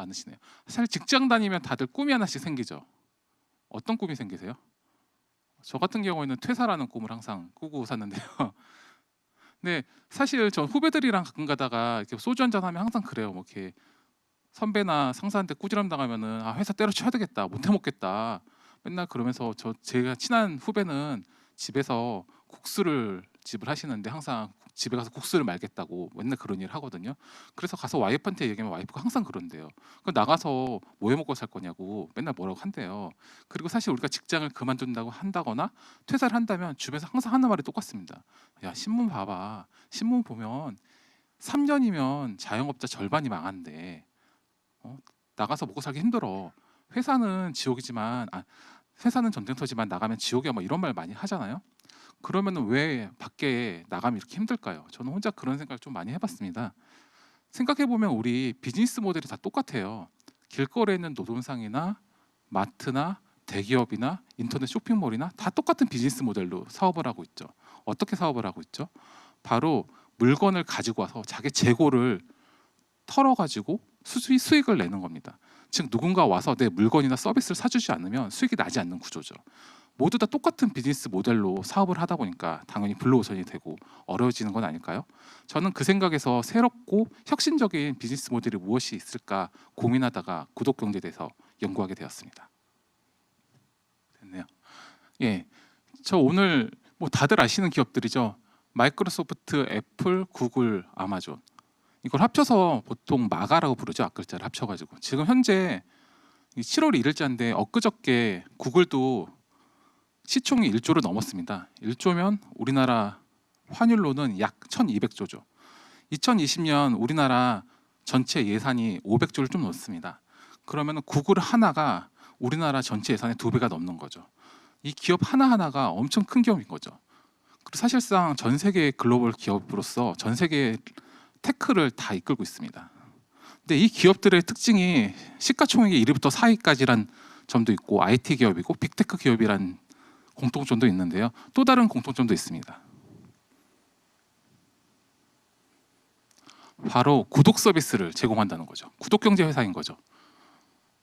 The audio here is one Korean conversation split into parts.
많으시네요. 사실 직장 다니면 다들 꿈이 하나씩 생기죠. 어떤 꿈이 생기세요? 저 같은 경우에는 퇴사라는 꿈을 항상 꾸고 샀는데요. 근데 사실 전 후배들이랑 가끔 가다가 이렇게 소주 한잔 하면 항상 그래요. 뭐 이렇게 선배나 상사한테 꾸지람 당하면은 아 회사 때려쳐야 되겠다, 못 해먹겠다. 맨날 그러면서 제가 친한 후배는 집에서 국수를 집을 하시는데 항상 집에 가서 국수를 말겠다고 맨날 그런 일 하거든요. 그래서 가서 와이프한테 얘기하면 와이프가 항상 그런대요. 그 나가서 뭐 해 먹고 살 거냐고 맨날 뭐라고 한대요. 그리고 사실 우리가 직장을 그만둔다고 한다거나 퇴사를 한다면 주변에서 항상 하는 말이 똑같습니다. 야 신문 봐봐. 신문 보면 3년이면 자영업자 절반이 망한대. 어? 나가서 먹고 살기 힘들어. 회사는 지옥이지만 회사는 전쟁터지만 나가면 지옥이야 뭐 이런 말 많이 하잖아요. 그러면 왜 밖에 나가면 이렇게 힘들까요? 저는 혼자 그런 생각 좀 많이 해봤습니다. 생각해 보면 우리 비즈니스 모델이 다 똑같아요. 길거리에 있는 노점상이나 마트나 대기업이나 인터넷 쇼핑몰이나 다 똑같은 비즈니스 모델로 사업을 하고 있죠. 어떻게 사업을 하고 있죠? 바로 물건을 가지고 와서 자기 재고를 털어가지고 수익을 내는 겁니다. 즉 누군가 와서 내 물건이나 서비스를 사주지 않으면 수익이 나지 않는 구조죠. 모두 다 똑같은 비즈니스 모델로 사업을 하다 보니까 당연히 블루오션이 되고 어려워지는 건 아닐까요? 저는 그 생각에서 새롭고 혁신적인 비즈니스 모델이 무엇이 있을까 고민하다가 구독경제에 대해서 연구하게 되었습니다. 됐네요. 예, 저 오늘 뭐 다들 아시는 기업들이죠. 마이크로소프트, 애플, 구글, 아마존. 이걸 합쳐서 보통 마가라고 부르죠. 앞글자를 합쳐가지고. 지금 현재 7월 1일자인데 엊그저께 구글도 시총이 1조를 넘었습니다. 1조면 우리나라 환율로는 약 1200조죠. 2020년 우리나라 전체 예산이 500조를 좀 넘습니다. 그러면 구글 하나가 우리나라 전체 예산의 2배가 넘는 거죠. 이 기업 하나하나가 엄청 큰 기업인 거죠. 그리고 사실상 전 세계 글로벌 기업으로서 전 세계 테크를 다 이끌고 있습니다. 근데 이 기업들의 특징이 시가총액이 1위부터 4위까지란 점도 있고 IT 기업이고 빅테크 기업이란 공통점도 있는데요. 또 다른 공통점도 있습니다. 바로 구독 서비스를 제공한다는 거죠. 구독 경제 회사인 거죠.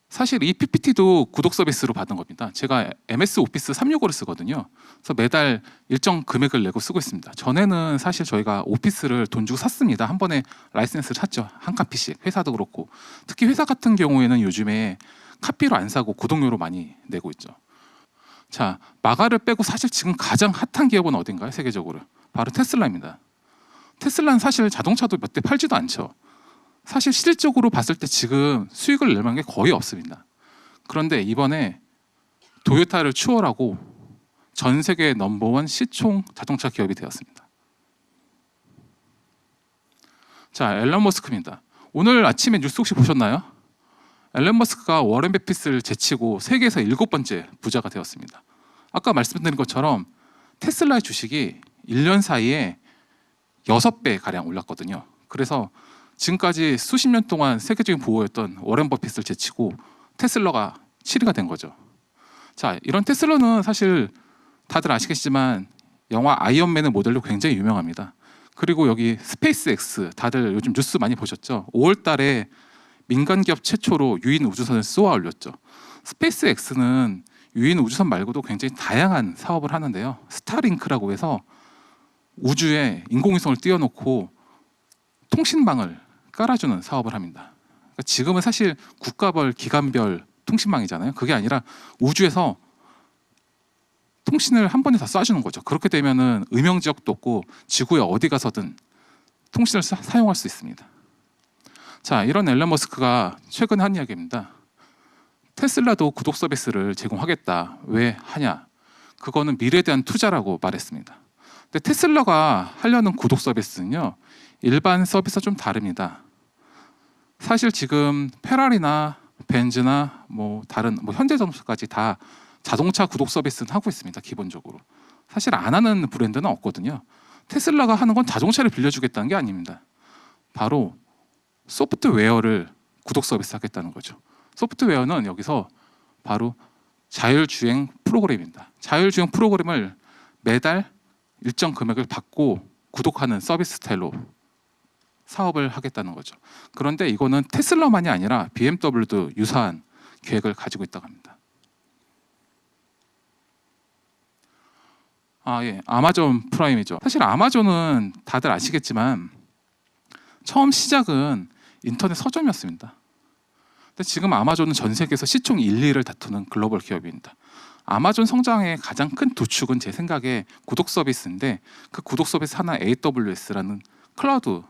사실 이 PPT도 구독 서비스로 받은 겁니다. 제가 MS 오피스 365를 쓰거든요. 그래서 매달 일정 금액을 내고 쓰고 있습니다. 전에는 사실 저희가 오피스를 돈 주고 샀습니다. 한 번에 라이센스를 샀죠. 한 카피씩. 회사도 그렇고. 특히 회사 같은 경우에는 요즘에 카피로 안 사고 구독료로 많이 내고 있죠. 자, 마가를 빼고 사실 지금 가장 핫한 기업은 어딘가요? 세계적으로. 바로 테슬라입니다. 테슬라는 사실 자동차도 몇 대 팔지도 않죠. 사실 실질적으로 봤을 때 지금 수익을 낼 만한 게 거의 없습니다. 그런데 이번에 도요타를 추월하고 전 세계 넘버원 시총 자동차 기업이 되었습니다. 자, 앨런 머스크입니다. 오늘 아침에 뉴스 혹시 보셨나요? 앨런 머스크가 워렌 버핏을 제치고 세계에서 7번째 부자가 되었습니다. 아까 말씀드린 것처럼 테슬라의 주식이 1년 사이에 6배 가량 올랐거든요. 그래서 지금까지 수십 년 동안 세계적인 부호였던 워렌 버핏을 제치고 테슬라가 7위가 된 거죠. 자, 이런 테슬라는 사실 다들 아시겠지만 영화 아이언맨의 모델로 굉장히 유명합니다. 그리고 여기 스페이스X, 다들 요즘 뉴스 많이 보셨죠? 5월 달에 민간 기업 최초로 유인 우주선을 쏘아 올렸죠. 스페이스X는 유인 우주선 말고도 굉장히 다양한 사업을 하는데요. 스타링크라고 해서 우주에 인공위성을 띄워놓고 통신망을 깔아주는 사업을 합니다. 그러니까 지금은 사실 국가별, 기관별 통신망이잖아요. 그게 아니라 우주에서 통신을 한 번에 다 쏴주는 거죠. 그렇게 되면은 음영 지역도 없고 지구에 어디 가서든 통신을 사용할 수 있습니다. 자, 이런 앨런 머스크가 최근에 한 이야기입니다. 테슬라도 구독 서비스를 제공하겠다. 왜 하냐? 그거는 미래에 대한 투자라고 말했습니다. 근데 테슬라가 하려는 구독 서비스는요, 일반 서비스와 좀 다릅니다. 사실 지금 페라리나 벤츠나 뭐 다른 현대자동차까지 다 자동차 구독 서비스는 하고 있습니다. 기본적으로. 사실 안 하는 브랜드는 없거든요. 테슬라가 하는 건 자동차를 빌려주겠다는 게 아닙니다. 바로 소프트웨어를 구독 서비스 하겠다는 거죠. 소프트웨어는 여기서 바로 자율주행 프로그램입니다. 자율주행 프로그램을 매달 일정 금액을 받고 구독하는 서비스 스타일로 사업을 하겠다는 거죠. 그런데 이거는 테슬라만이 아니라 BMW도 유사한 계획을 가지고 있다고 합니다. 예, 아마존 프라임이죠. 사실 아마존은 다들 아시겠지만 처음 시작은 인터넷 서점이었습니다. 근데 지금 아마존은 전 세계에서 시총 1, 2위를 다투는 글로벌 기업입니다. 아마존 성장의 가장 큰 도축은 제 생각에 구독 서비스인데, 그 구독 서비스 하나 AWS라는 클라우드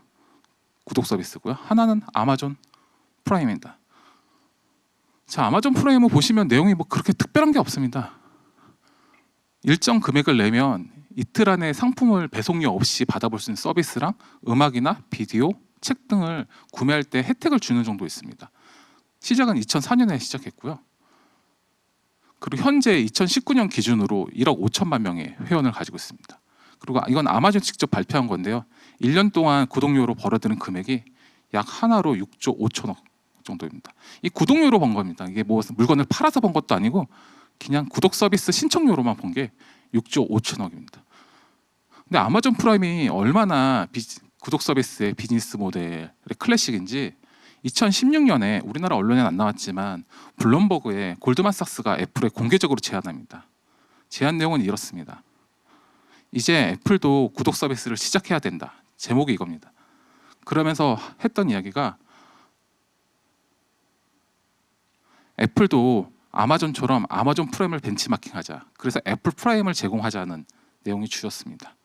구독 서비스고요. 하나는 아마존 프라임입니다. 자, 아마존 프라임을 보시면 내용이 뭐 그렇게 특별한 게 없습니다. 일정 금액을 내면 이틀 안에 상품을 배송료 없이 받아볼 수 있는 서비스랑 음악이나 비디오, 책 등을 구매할 때 혜택을 주는 정도 있습니다. 시작은 2004년에 시작했고요. 그리고 현재 2019년 기준으로 1억 5천만 명의 회원을 가지고 있습니다. 그리고 이건 아마존 직접 발표한 건데요. 1년 동안 구독료로 벌어들인 금액이 약 하나로 6조 5천억 정도입니다. 이 구독료로 번 겁니다. 이게 뭐 물건을 팔아서 번 것도 아니고 그냥 구독 서비스 신청료로만 본 게 6조 5천억입니다. 근데 아마존 프라임이 얼마나 구독 서비스의 비즈니스 모델의 클래식인지 2016년에 우리나라 언론에는 안 나왔지만 블룸버그에 골드만삭스가 애플에 공개적으로 제안합니다. 제안 내용은 이렇습니다. 이제 애플도 구독 서비스를 시작해야 된다. 제목이 이겁니다. 그러면서 했던 이야기가 애플도 아마존처럼 아마존 프라임을 벤치마킹하자. 그래서 애플 프라임을 제공하자는 내용이 주였습니다.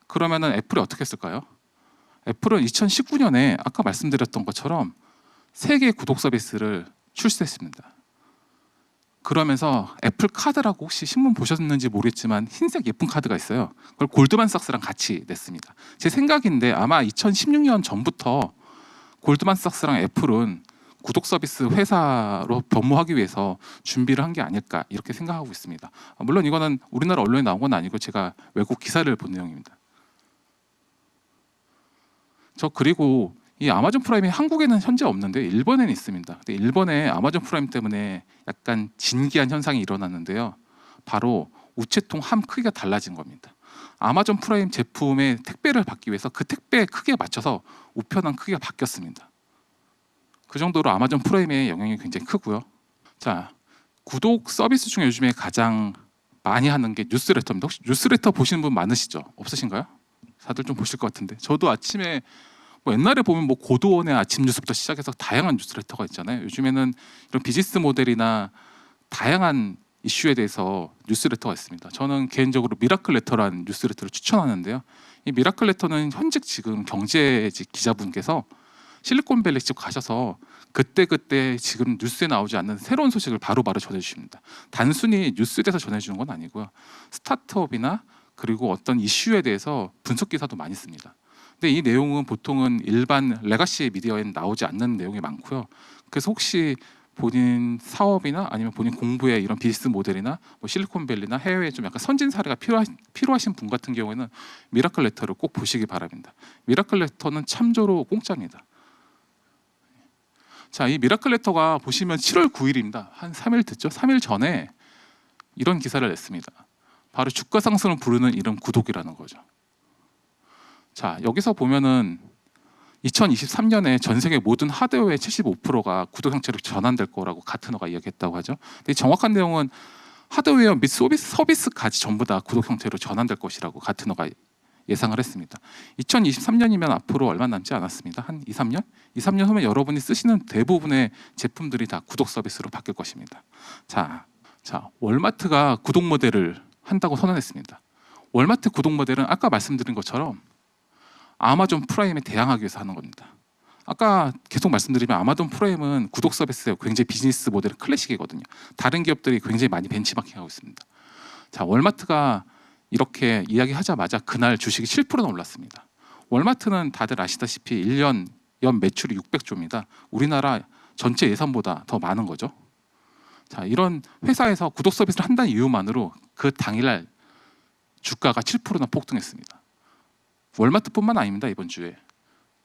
그러면은 애플이 어떻게 했을까요? 애플은 2019년에 아까 말씀드렸던 것처럼 3개의 구독 서비스를 출시했습니다. 그러면서 애플 카드라고 혹시 신문 보셨는지 모르겠지만 흰색 예쁜 카드가 있어요. 그걸 골드만삭스랑 같이 냈습니다. 제 생각인데 아마 2016년 전부터 골드만삭스랑 애플은 구독 서비스 회사로 변모하기 위해서 준비를 한 게 아닐까 이렇게 생각하고 있습니다. 물론 이거는 우리나라 언론에 나온 건 아니고 제가 외국 기사를 본 내용입니다. 그리고 이 아마존 프라임이 한국에는 현재 없는데 일본에는 있습니다. 근데 일본에 아마존 프라임 때문에 약간 진기한 현상이 일어났는데요. 바로 우체통 함 크기가 달라진 겁니다. 아마존 프라임 제품의 택배를 받기 위해서 그 택배 크기에 맞춰서 우편함 크기가 바뀌었습니다. 그 정도로 아마존 프라임의 영향이 굉장히 크고요. 자, 구독 서비스 중에 요즘에 가장 많이 하는 게 뉴스레터입니다. 혹시 뉴스레터 보시는 분 많으시죠? 없으신가요? 다들 좀 보실 것 같은데 저도 아침에 옛날에 보면 고도원의 아침 뉴스부터 시작해서 다양한 뉴스레터가 있잖아요. 요즘에는 이런 비즈니스 모델이나 다양한 이슈에 대해서 뉴스레터가 있습니다. 저는 개인적으로 미라클 레터라는 뉴스레터를 추천하는데요. 이 미라클 레터는 현직 지금 경제직 기자분께서 실리콘밸리 쪽 가셔서 그때 지금 뉴스에 나오지 않는 새로운 소식을 바로바로 전해주십니다. 단순히 뉴스에 대해서 전해주는 건 아니고요. 스타트업이나 그리고 어떤 이슈에 대해서 분석 기사도 많이 씁니다. 근데 이 내용은 보통은 일반 레가시 미디어에는 나오지 않는 내용이 많고요. 그래서 혹시 본인 사업이나 아니면 본인 공부에 이런 비즈니스 모델이나 실리콘밸리나 해외에 좀 약간 선진 사례가 필요하신 분 같은 경우에는 미라클 레터를 꼭 보시기 바랍니다. 미라클 레터는 참조로 공짜입니다. 자, 이 미라클 레터가 보시면 7월 9일입니다. 한 3일 됐죠? 3일 전에 이런 기사를 냈습니다. 바로 주가 상승을 부르는 이름 구독이라는 거죠. 자, 여기서 보면은 2023년에 전 세계 모든 하드웨어의 75%가 구독 형태로 전환될 거라고 가트너가 이야기했다고 하죠. 근데 정확한 내용은 하드웨어 및 서비스까지 전부 다 구독 형태로 전환될 것이라고 가트너가 예상을 했습니다. 2023년이면 앞으로 얼마 남지 않았습니다. 한 2, 3년? 2, 3년 후면 여러분이 쓰시는 대부분의 제품들이 다 구독 서비스로 바뀔 것입니다. 자, 월마트가 구독 모델을 한다고 선언했습니다. 월마트 구독 모델은 아까 말씀드린 것처럼 아마존 프라임에 대항하기 위해서 하는 겁니다. 아까 계속 말씀드리면 아마존 프라임은 구독 서비스의 굉장히 비즈니스 모델 클래식이거든요. 다른 기업들이 굉장히 많이 벤치마킹하고 있습니다. 자, 월마트가 이렇게 이야기하자마자 그날 주식이 7%나 올랐습니다. 월마트는 다들 아시다시피 1년 연 매출이 600조입니다. 우리나라 전체 예산보다 더 많은 거죠. 자, 이런 회사에서 구독 서비스를 한다는 이유만으로 그 당일날 주가가 7%나 폭등했습니다. 월마트뿐만 아닙니다. 이번 주에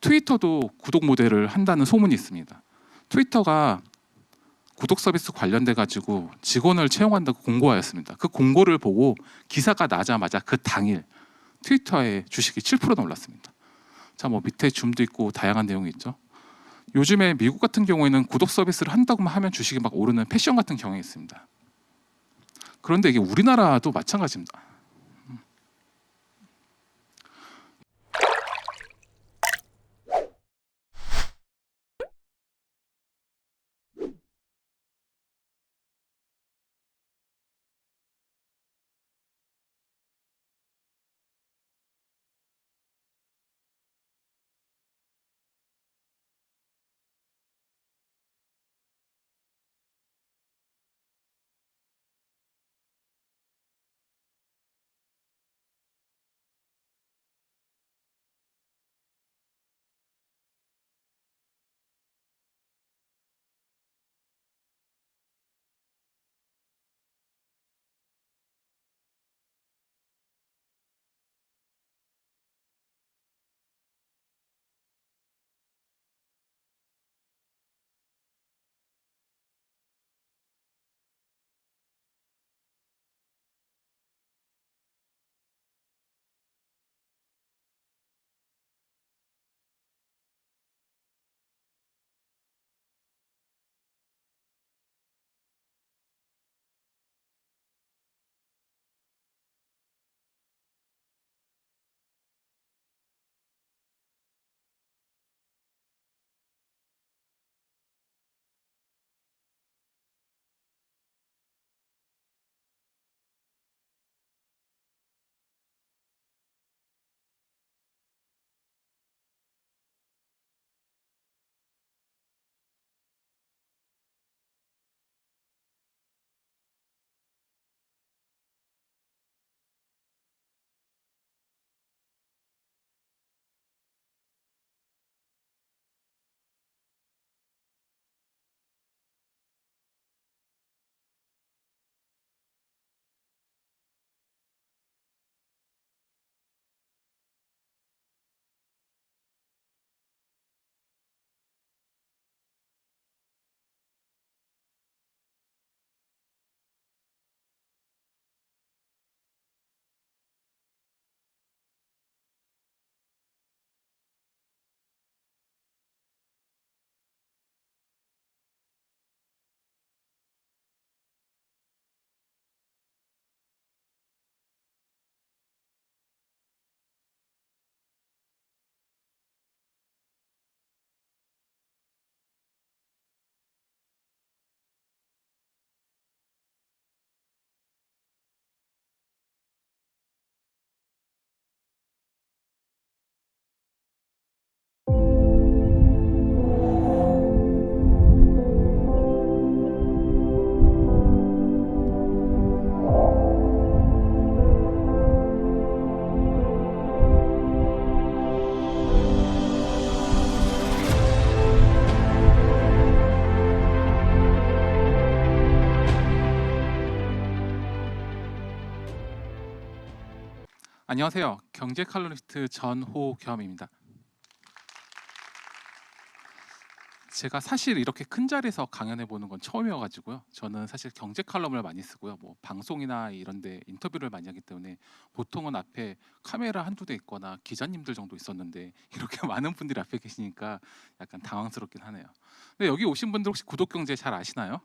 트위터도 구독 모델을 한다는 소문이 있습니다. 트위터가 구독 서비스 관련돼 가지고 직원을 채용한다고 공고하였습니다. 그 공고를 보고 기사가 나자마자 그 당일 트위터의 주식이 7%나 올랐습니다. 자, 뭐 밑에 줌도 있고 다양한 내용이 있죠. 요즘에 미국 같은 경우에는 구독 서비스를 한다고만 하면 주식이 막 오르는 패션 같은 경향이 있습니다. 그런데 이게 우리나라도 마찬가지입니다. 안녕하세요. 경제 칼럼니스트 전호겸입니다. 제가 사실 이렇게 큰 자리에서 강연해 보는 건 처음이어가지고요. 저는 사실 경제 칼럼을 많이 쓰고요. 뭐 방송이나 이런데 인터뷰를 많이 하기 때문에 보통은 앞에 카메라 한두 대 있거나 기자님들 정도 있었는데 이렇게 많은 분들이 앞에 계시니까 약간 당황스럽긴 하네요. 근데 여기 오신 분들 혹시 구독경제 잘 아시나요?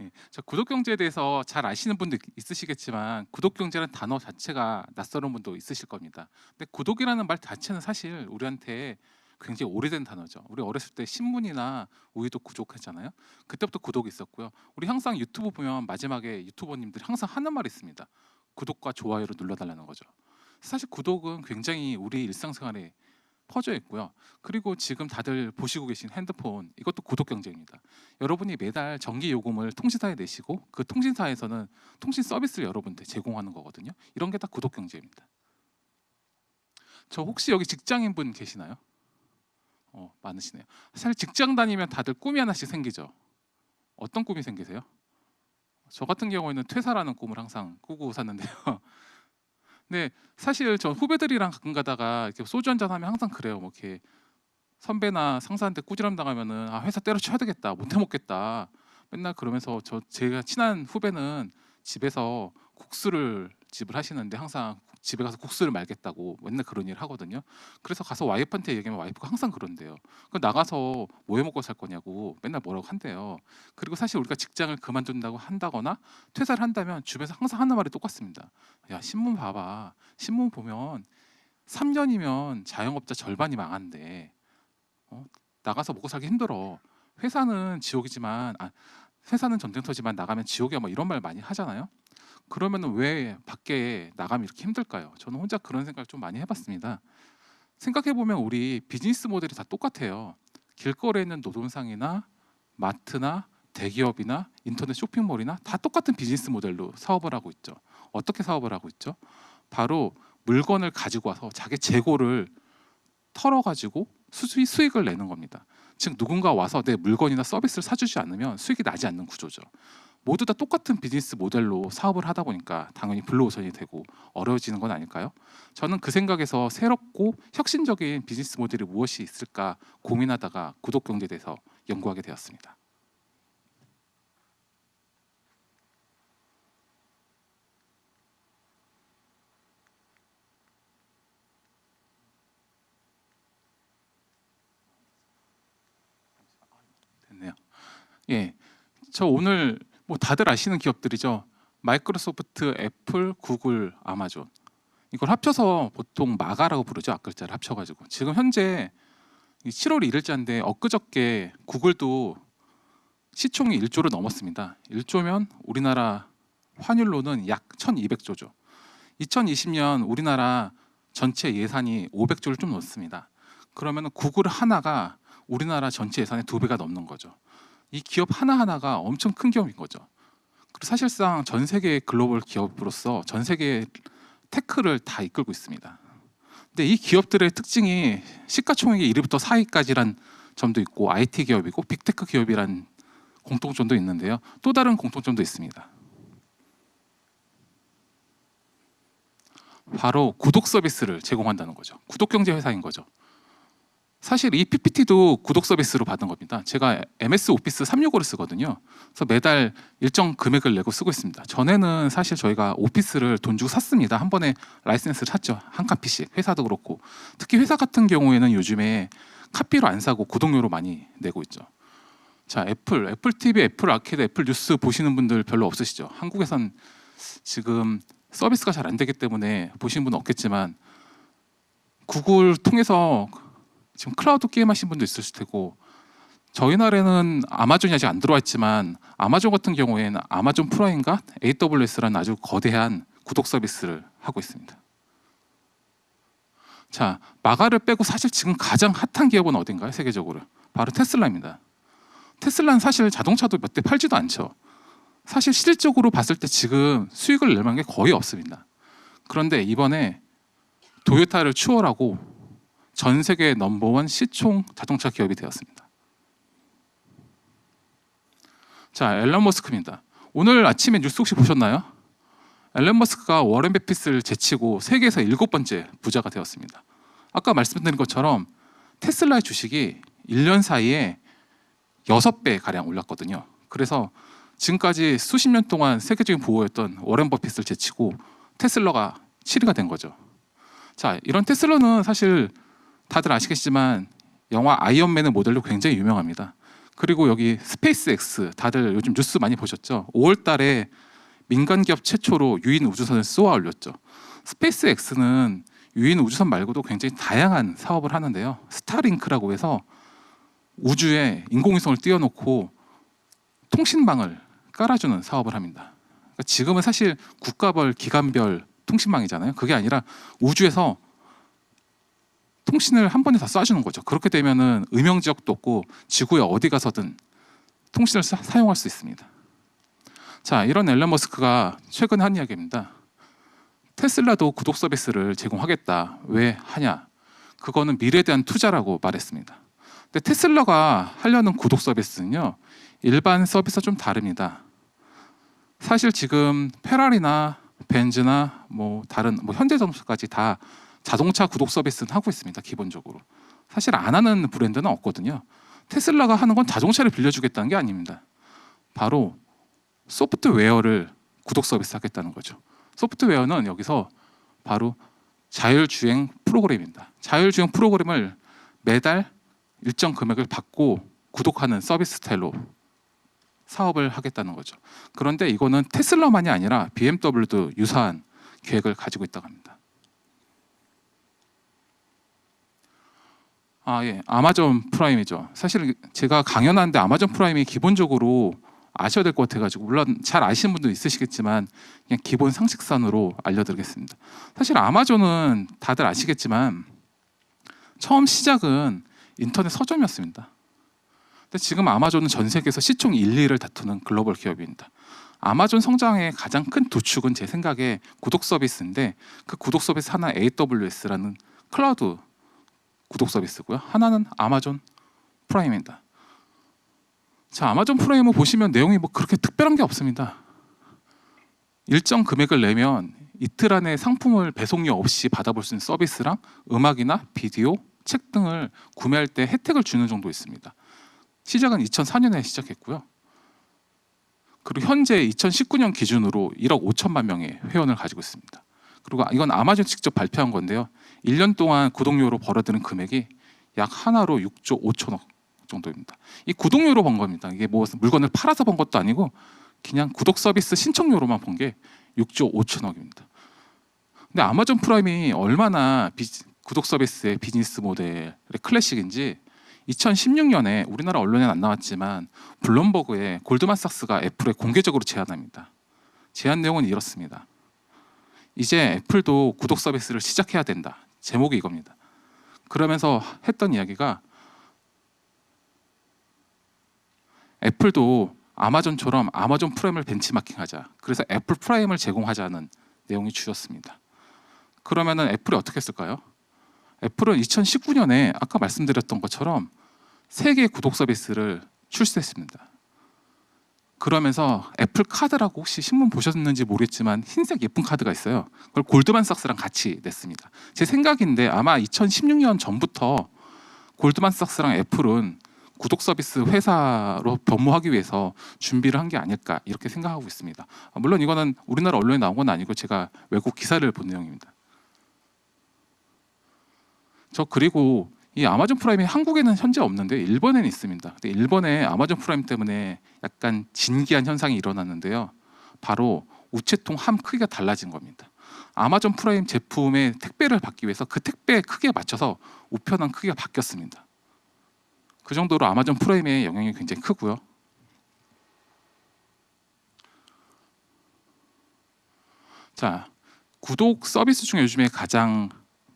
예, 저 구독경제에 대해서 잘 아시는 분도 있으시겠지만 구독경제라는 단어 자체가 낯설은 분도 있으실 겁니다. 근데 구독이라는 말 자체는 사실 우리한테 굉장히 오래된 단어죠. 우리 어렸을 때 신문이나 우유도 구독했잖아요. 그때부터 구독이 있었고요. 우리 항상 유튜브 보면 마지막에 유튜버님들이 항상 하는 말이 있습니다. 구독과 좋아요를 눌러달라는 거죠. 사실 구독은 굉장히 우리 일상생활에 퍼져 있고요. 그리고 지금 다들 보시고 계신 핸드폰 이것도 구독 경제입니다. 여러분이 매달 정기 요금을 통신사에 내시고 그 통신사에서는 통신 서비스를 여러분한테 제공하는 거거든요. 이런 게 다 구독 경제입니다. 저 혹시 여기 직장인 분 계시나요? 많으시네요. 사실 직장 다니면 다들 꿈이 하나씩 생기죠. 어떤 꿈이 생기세요? 저 같은 경우에는 퇴사라는 꿈을 항상 꾸고 샀는데요. 근데 사실 전 후배들이랑 가끔 가다가 이렇게 소주 한잔 하면 항상 그래요. 뭐 이렇게 선배나 상사한테 꾸지람 당하면은 아 회사 때려쳐야 되겠다 못 해먹겠다 맨날 그러면서 제가 친한 후배는 집에서 국수를 집을 하시는데 항상 집에 가서 국수를 말겠다고 맨날 그런 일 하거든요. 그래서 가서 와이프한테 얘기하면 와이프가 항상 그런대요. 그 나가서 뭐 해 먹고 살 거냐고 맨날 뭐라고 한대요. 그리고 사실 우리가 직장을 그만둔다고 한다거나 퇴사를 한다면 주변에서 항상 하는 말이 똑같습니다. 야, 신문 봐봐. 신문 보면 3년이면 자영업자 절반이 망한대. 나가서 먹고 살기 힘들어. 회사는 지옥이지만 회사는 전쟁터지만 나가면 지옥이야, 뭐 이런 말 많이 하잖아요. 그러면 왜 밖에 나가면 이렇게 힘들까요? 저는 혼자 그런 생각을 좀 많이 해봤습니다. 생각해 보면 우리 비즈니스 모델이 다 똑같아요. 길거리에 있는 노점상이나 마트나 대기업이나 인터넷 쇼핑몰이나 다 똑같은 비즈니스 모델로 사업을 하고 있죠. 어떻게 사업을 하고 있죠? 바로 물건을 가지고 와서 자기 재고를 털어가지고 수익을 내는 겁니다. 즉 누군가 와서 내 물건이나 서비스를 사주지 않으면 수익이 나지 않는 구조죠. 모두 다 똑같은 비즈니스 모델로 사업을 하다 보니까 당연히 불로소선이 되고 어려워지는 건 아닐까요? 저는 그 생각에서 새롭고 혁신적인 비즈니스 모델이 무엇이 있을까 고민하다가 구독경제에 대해서 연구하게 되었습니다. 됐네요. 예, 저 오늘 뭐 다들 아시는 기업들이죠. 마이크로소프트, 애플, 구글, 아마존. 이걸 합쳐서 보통 마가라고 부르죠. 앞글자를 합쳐가지고. 지금 현재 7월 1일자인데 엊그저께 구글도 시총이 1조를 넘었습니다. 1조면 우리나라 환율로는 약 1200조죠. 2020년 우리나라 전체 예산이 500조를 좀 넘습니다. 그러면 구글 하나가 우리나라 전체 예산의 2배가 넘는 거죠. 이 기업 하나하나가 엄청 큰 기업인 거죠. 그리고 사실상 전 세계 글로벌 기업으로서 전 세계 테크를 다 이끌고 있습니다. 근데 이 기업들의 특징이 시가총액이 1위부터 4위까지란 점도 있고 IT 기업이고 빅테크 기업이란 공통점도 있는데요. 또 다른 공통점도 있습니다. 바로 구독 서비스를 제공한다는 거죠. 구독 경제 회사인 거죠. 사실 이 PPT도 구독 서비스로 받은 겁니다. 제가 MS 오피스 365를 쓰거든요. 그래서 매달 일정 금액을 내고 쓰고 있습니다. 전에는 사실 저희가 오피스를 돈 주고 샀습니다. 한 번에 라이센스를 샀죠. 한 카피씩. 회사도 그렇고. 특히 회사 같은 경우에는 요즘에 카피로 안 사고 구독료로 많이 내고 있죠. 자, 애플 TV, 애플 아케이드, 애플 뉴스 보시는 분들 별로 없으시죠? 한국에선 지금 서비스가 잘 안 되기 때문에 보시는 분은 없겠지만 구글 통해서 지금 클라우드 게임 하신 분도 있을 테고 저희 나라에는 아마존이 아직 안 들어와 있지만 아마존 같은 경우에는 아마존 프라임과 AWS라는 아주 거대한 구독 서비스를 하고 있습니다. 자, 마가를 빼고 사실 지금 가장 핫한 기업은 어딘가요? 세계적으로 바로 테슬라입니다. 테슬라는 사실 자동차도 몇 대 팔지도 않죠. 사실 실질적으로 봤을 때 지금 수익을 낼 만한 게 거의 없습니다. 그런데 이번에 도요타를 추월하고 전 세계 넘버원 시총 자동차 기업이 되었습니다. 자, 앨런 머스크입니다. 오늘 아침에 뉴스 혹시 보셨나요? 앨런 머스크가 워렌 버핏을 제치고 세계에서 7번째 부자가 되었습니다. 아까 말씀드린 것처럼 테슬라의 주식이 1년 사이에 6배 가량 올랐거든요. 그래서 지금까지 수십 년 동안 세계적인 부호였던 워렌 버핏을 제치고 테슬라가 7위가 된 거죠. 자, 이런 테슬라는 사실 다들 아시겠지만 영화 아이언맨의 모델로 굉장히 유명합니다. 그리고 여기 스페이스X 다들 요즘 뉴스 많이 보셨죠? 5월 달에 민간 기업 최초로 유인 우주선을 쏘아 올렸죠. 스페이스X는 유인 우주선 말고도 굉장히 다양한 사업을 하는데요. 스타링크라고 해서 우주에 인공위성을 띄워놓고 통신망을 깔아주는 사업을 합니다. 그러니까 지금은 사실 국가별, 기관별 통신망이잖아요. 그게 아니라 우주에서 통신을 한 번에 다 쏴주는 거죠. 그렇게 되면은 음영 지역도 없고 지구에 어디 가서든 통신을 사용할 수 있습니다. 자, 이런 앨런 머스크가 최근에 한 이야기입니다. 테슬라도 구독 서비스를 제공하겠다. 왜 하냐? 그거는 미래에 대한 투자라고 말했습니다. 근데 테슬라가 하려는 구독 서비스는요, 일반 서비스와 좀 다릅니다. 사실 지금 페라리나 벤츠나 다른 현대자동차까지 다 자동차 구독 서비스는 하고 있습니다. 기본적으로 사실 안 하는 브랜드는 없거든요. 테슬라가 하는 건 자동차를 빌려주겠다는 게 아닙니다. 바로 소프트웨어를 구독 서비스 하겠다는 거죠. 소프트웨어는 여기서 바로 자율주행 프로그램입니다. 자율주행 프로그램을 매달 일정 금액을 받고 구독하는 서비스 스타일로 사업을 하겠다는 거죠. 그런데 이거는 테슬라만이 아니라 BMW도 유사한 계획을 가지고 있다고 합니다. 아마존 프라임이죠. 사실 제가 강연하는데 아마존 프라임이 기본적으로 아셔야 될 것 같아가지고, 물론 잘 아시는 분도 있으시겠지만 그냥 기본 상식선으로 알려드리겠습니다. 사실 아마존은 다들 아시겠지만 처음 시작은 인터넷 서점이었습니다. 근데 지금 아마존은 전 세계에서 시총 1, 2위를 다투는 글로벌 기업입니다. 아마존 성장의 가장 큰 도축은 제 생각에 구독 서비스인데, 그 구독 서비스 하나 AWS라는 클라우드 구독 서비스고요. 하나는 아마존 프라임입니다. 자, 아마존 프라임을 보시면 내용이 뭐 그렇게 특별한 게 없습니다. 일정 금액을 내면 이틀 안에 상품을 배송료 없이 받아볼 수 있는 서비스랑 음악이나 비디오, 책 등을 구매할 때 혜택을 주는 정도 있습니다. 시작은 2004년에 시작했고요. 그리고 현재 2019년 기준으로 1억 5천만 명의 회원을 가지고 있습니다. 그리고 이건 아마존 직접 발표한 건데요. 1년 동안 구독료로 벌어들인 금액이 약 하나로 6조 5천억 정도입니다. 이 구독료로 번 겁니다. 이게 뭐 물건을 팔아서 번 것도 아니고 그냥 구독 서비스 신청료로만 번 게 6조 5천억입니다. 근데 아마존 프라임이 얼마나 구독 서비스의 비즈니스 모델의 클래식인지 2016년에 우리나라 언론에는 안 나왔지만 블룸버그에 골드만삭스가 애플에 공개적으로 제안합니다. 제안 내용은 이렇습니다. 이제 애플도 구독 서비스를 시작해야 된다. 제목이 이겁니다. 그러면서 했던 이야기가 애플도 아마존처럼 아마존 프라임을 벤치마킹하자. 그래서 애플 프라임을 제공하자는 내용이 주였습니다. 그러면은 애플이 어떻게 했을까요? 애플은 2019년에 아까 말씀드렸던 것처럼 3개의 구독 서비스를 출시했습니다. 그러면서 애플 카드라고 혹시 신문 보셨는지 모르겠지만 흰색 예쁜 카드가 있어요. 그걸 골드만삭스랑 같이 냈습니다. 제 생각인데 아마 2016년 전부터 골드만삭스랑 애플은 구독 서비스 회사로 변모하기 위해서 준비를 한 게 아닐까 이렇게 생각하고 있습니다. 물론 이거는 우리나라 언론에 나온 건 아니고 제가 외국 기사를 본 내용입니다. 그리고 이 아마존 프라임이 한국에는 현재 없는데 일본에는 있습니다. 근데 일본에 아마존 프라임 때문에 약간 진기한 현상이 일어났는데요. 바로 우체통 함 크기가 달라진 겁니다. 아마존 프라임 제품의 택배를 받기 위해서 그 택배 크기에 맞춰서 우편함 크기가 바뀌었습니다. 그 정도로 아마존 프라임의 영향이 굉장히 크고요. 자, 구독 서비스 중에 요즘에 가장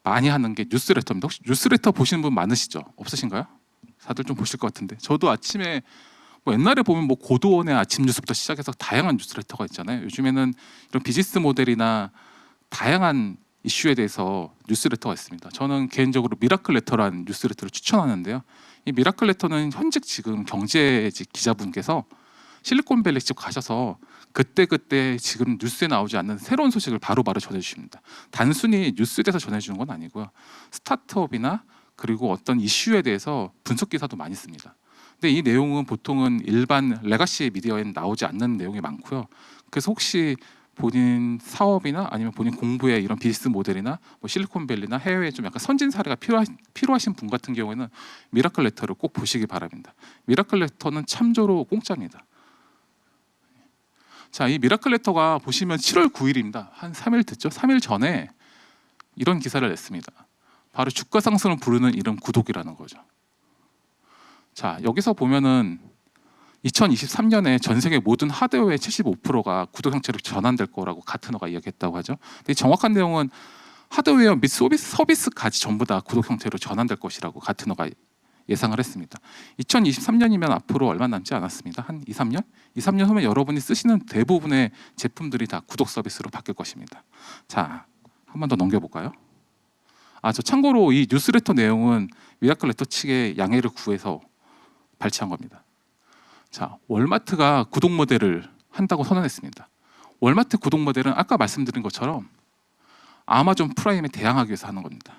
많이 하는 게 뉴스레터입니다. 혹시 뉴스레터 보시는 분 많으시죠? 없으신가요? 다들 좀 보실 것 같은데. 저도 아침에 옛날에 보면 고도원의 아침 뉴스부터 시작해서 다양한 뉴스레터가 있잖아요. 요즘에는 이런 비즈니스 모델이나 다양한 이슈에 대해서 뉴스레터가 있습니다. 저는 개인적으로 미라클 레터라는 뉴스레터를 추천하는데요. 이 미라클 레터는 현직 지금 경제직 기자분께서 실리콘밸리 집 가셔서 그때 지금 뉴스에 나오지 않는 새로운 소식을 바로바로 전해주십니다. 단순히 뉴스에 대해서 전해주는 건 아니고요. 스타트업이나 그리고 어떤 이슈에 대해서 분석 기사도 많이 씁니다. 근데 이 내용은 보통은 일반 레가시 미디어에는 나오지 않는 내용이 많고요. 그래서 혹시 본인 사업이나 아니면 본인 공부에 이런 비즈니스 모델이나 실리콘밸리나 해외에 좀 약간 선진 사례가 필요하신 분 같은 경우에는 미라클 레터를 꼭 보시기 바랍니다. 미라클 레터는 참조로 공짜입니다. 자, 이 미라클 레터가 보시면 7월 9일입니다. 한 3일 됐죠? 3일 전에 이런 기사를 냈습니다. 바로 주가 상승을 부르는 이름 구독이라는 거죠. 자, 여기서 보면은 2023년에 전 세계 모든 하드웨어의 75%가 구독 형태로 전환될 거라고 가트너가 이야기했다고 하죠. 근데 정확한 내용은 하드웨어 및 서비스까지 전부 다 구독 형태로 전환될 것이라고 가트너가 예상을 했습니다. 2023년이면 앞으로 얼마 남지 않았습니다. 한 2, 3년? 2, 3년 후면 여러분이 쓰시는 대부분의 제품들이 다 구독 서비스로 바뀔 것입니다. 자, 한 번 더 넘겨볼까요? 저 참고로 이 뉴스레터 내용은 미라클 레터 측의 양해를 구해서 발췌한 겁니다. 자, 월마트가 구독 모델을 한다고 선언했습니다. 월마트 구독 모델은 아까 말씀드린 것처럼 아마존 프라임에 대항하기 위해서 하는 겁니다.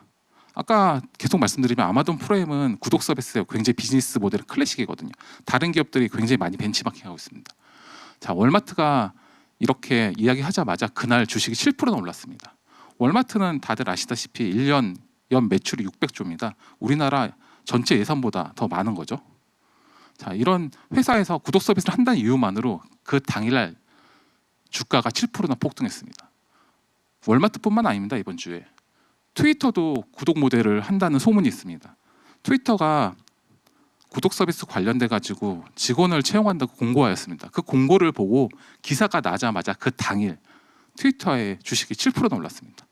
아까 계속 말씀드리면 아마존 프라임은 구독 서비스의 굉장히 비즈니스 모델 클래식이거든요. 다른 기업들이 굉장히 많이 벤치마킹하고 있습니다. 자, 월마트가 이렇게 이야기하자마자 그날 주식이 7%나 올랐습니다. 월마트는 다들 아시다시피 1년 연 매출이 600조입니다. 우리나라 전체 예산보다 더 많은 거죠. 자, 이런 회사에서 구독 서비스를 한다는 이유만으로 그 당일날 주가가 7%나 폭등했습니다. 월마트뿐만 아닙니다. 이번 주에 트위터도 구독 모델을 한다는 소문이 있습니다. 트위터가 구독 서비스 관련돼 가지고 직원을 채용한다고 공고하였습니다. 그 공고를 보고 기사가 나자마자 그 당일 트위터의 주식이 7%나 올랐습니다.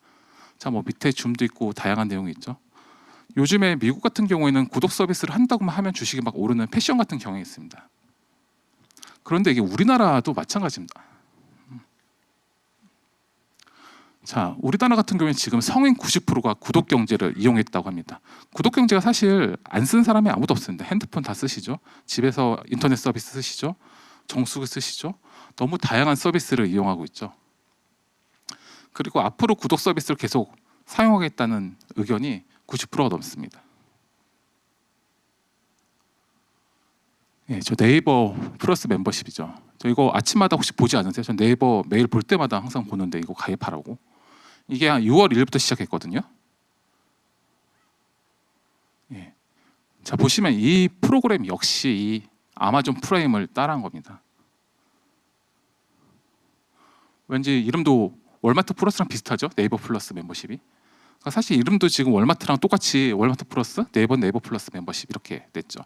자, 뭐 밑에 줌도 있고 다양한 내용이 있죠. 요즘에 미국 같은 경우에는 구독 서비스를 한다고만 하면 주식이 막 오르는 패션 같은 경향이 있습니다. 그런데 이게 우리나라도 마찬가지입니다. 자, 우리나라 같은 경우에 지금 성인 90%가 구독 경제를 이용했다고 합니다. 구독 경제가 사실 안 쓰는 사람이 아무도 없습니다. 핸드폰 다 쓰시죠. 집에서 인터넷 서비스 쓰시죠. 정수기 쓰시죠. 너무 다양한 서비스를 이용하고 있죠. 그리고 앞으로 구독 서비스를 계속 사용하겠다는 의견이 90%가 넘습니다. 예, 저 네이버 플러스 멤버십이죠. 저 이거 아침마다 혹시 보지 않으세요? 전 네이버 매일 볼 때마다 항상 보는데 이거 가입하라고. 이게 한 6월 1일부터 시작했거든요. 예. 자, 보시면 이 프로그램 역시 이 아마존 프라임을 따라한 겁니다. 왠지 이름도 월마트 플러스랑 비슷하죠? 네이버 플러스 멤버십이. 그러니까 사실 이름도 지금 월마트랑 똑같이 월마트 플러스, 네이버 플러스 멤버십 이렇게 됐죠.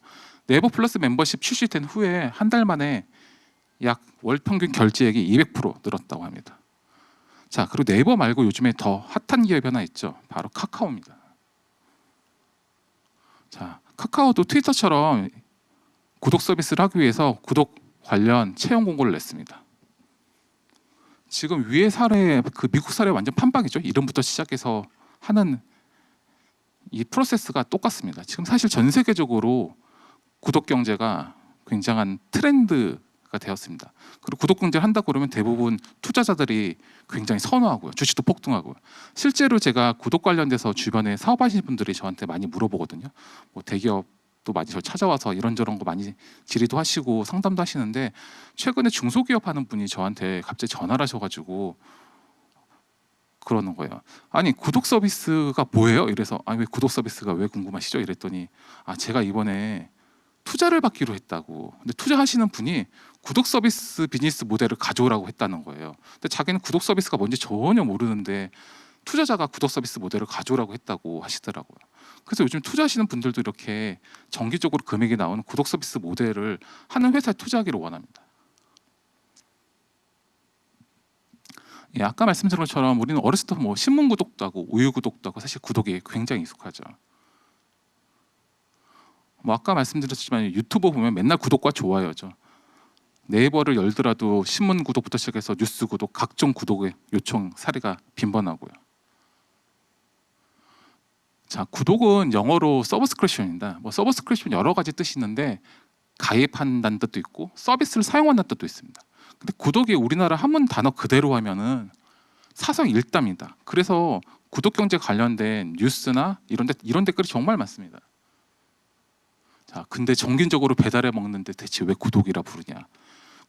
네이버 플러스 멤버십 출시된 후에 한 달 만에 약 월 평균 결제액이 200% 늘었다고 합니다. 자, 그리고 네이버 말고 요즘에 더 핫한 기업이 하나 있죠. 바로 카카오입니다. 자, 카카오도 트위터처럼 구독 서비스를 하기 위해서 구독 관련 채용 공고를 냈습니다. 지금 위의 사례, 그 미국 사례 완전 판박이죠. 이름부터 시작해서 하는 이 프로세스가 똑같습니다. 지금 사실 전 세계적으로 구독 경제가 굉장한 트렌드가 되었습니다. 그리고 구독 경제를 한다고 그러면 대부분 투자자들이 굉장히 선호하고요. 주식도 폭등하고요. 실제로 제가 구독 관련돼서 주변에 사업하시는 분들이 저한테 많이 물어보거든요. 뭐 대기업도 많이 저 찾아와서 이런저런 거 많이 질의도 하시고 상담도 하시는데 최근에 중소기업 하는 분이 저한테 갑자기 전화를 하셔가지고 그러는 거예요. 아니 구독 서비스가 뭐예요? 이래서 아니 왜 구독 서비스가 왜 궁금하시죠? 이랬더니 아 제가 이번에 투자를 받기로 했다고. 근데 투자하시는 분이 구독 서비스 비즈니스 모델을 가져오라고 했다는 거예요. 근데 자기는 구독 서비스가 뭔지 전혀 모르는데 투자자가 구독 서비스 모델을 가져오라고 했다고 하시더라고요. 그래서 요즘 투자하시는 분들도 이렇게 정기적으로 금액이 나오는 구독 서비스 모델을 하는 회사에 투자하기를 원합니다. 예, 아까 말씀드린 것처럼 우리는 어렸을 때 뭐 신문 구독도 하고 우유 구독도 하고 사실 구독이 굉장히 익숙하죠. 뭐 아까 말씀드렸지만 유튜브 보면 맨날 구독과 좋아요죠. 네이버를 열더라도 신문 구독부터 시작해서 뉴스 구독, 각종 구독의 요청 사례가 빈번하고요. 자, 구독은 영어로 서브스크립션입니다. 뭐 서브스크립션 여러 가지 뜻이 있는데 가입한다는 뜻도 있고 서비스를 사용한다는 뜻도 있습니다. 근데 구독이 우리나라 한문 단어 그대로 하면은 사성 일답니다. 그래서 구독 경제 관련된 뉴스나 이런 댓글이 정말 많습니다. 자, 근데 정기적으로 배달해 먹는데 대체 왜 구독이라 부르냐?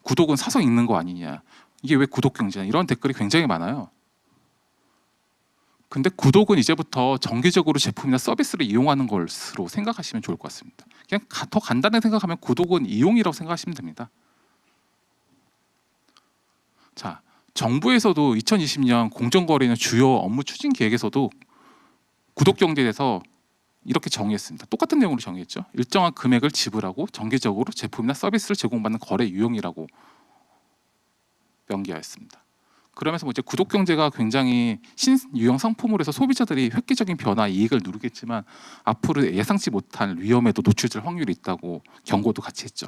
구독은 사성 읽는 거 아니냐? 이게 왜 구독 경제냐? 이런 댓글이 굉장히 많아요. 근데 구독은 이제부터 정기적으로 제품이나 서비스를 이용하는 것으로 생각하시면 좋을 것 같습니다. 그냥 더 간단하게 생각하면 구독은 이용이라고 생각하시면 됩니다. 자, 정부에서도 2020년 공정거래는 주요 업무 추진 계획에서도 구독 경제에 대해서 이렇게 정의했습니다. 똑같은 내용으로 정의했죠. 일정한 금액을 지불하고 정기적으로 제품이나 서비스를 제공받는 거래 유형이라고 명기하였습니다. 그러면서 뭐 이제 구독 경제가 굉장히 신유형 상품으로 해서 소비자들이 획기적인 변화, 이익을 누리겠지만 앞으로 예상치 못한 위험에도 노출될 확률이 있다고 경고도 같이 했죠.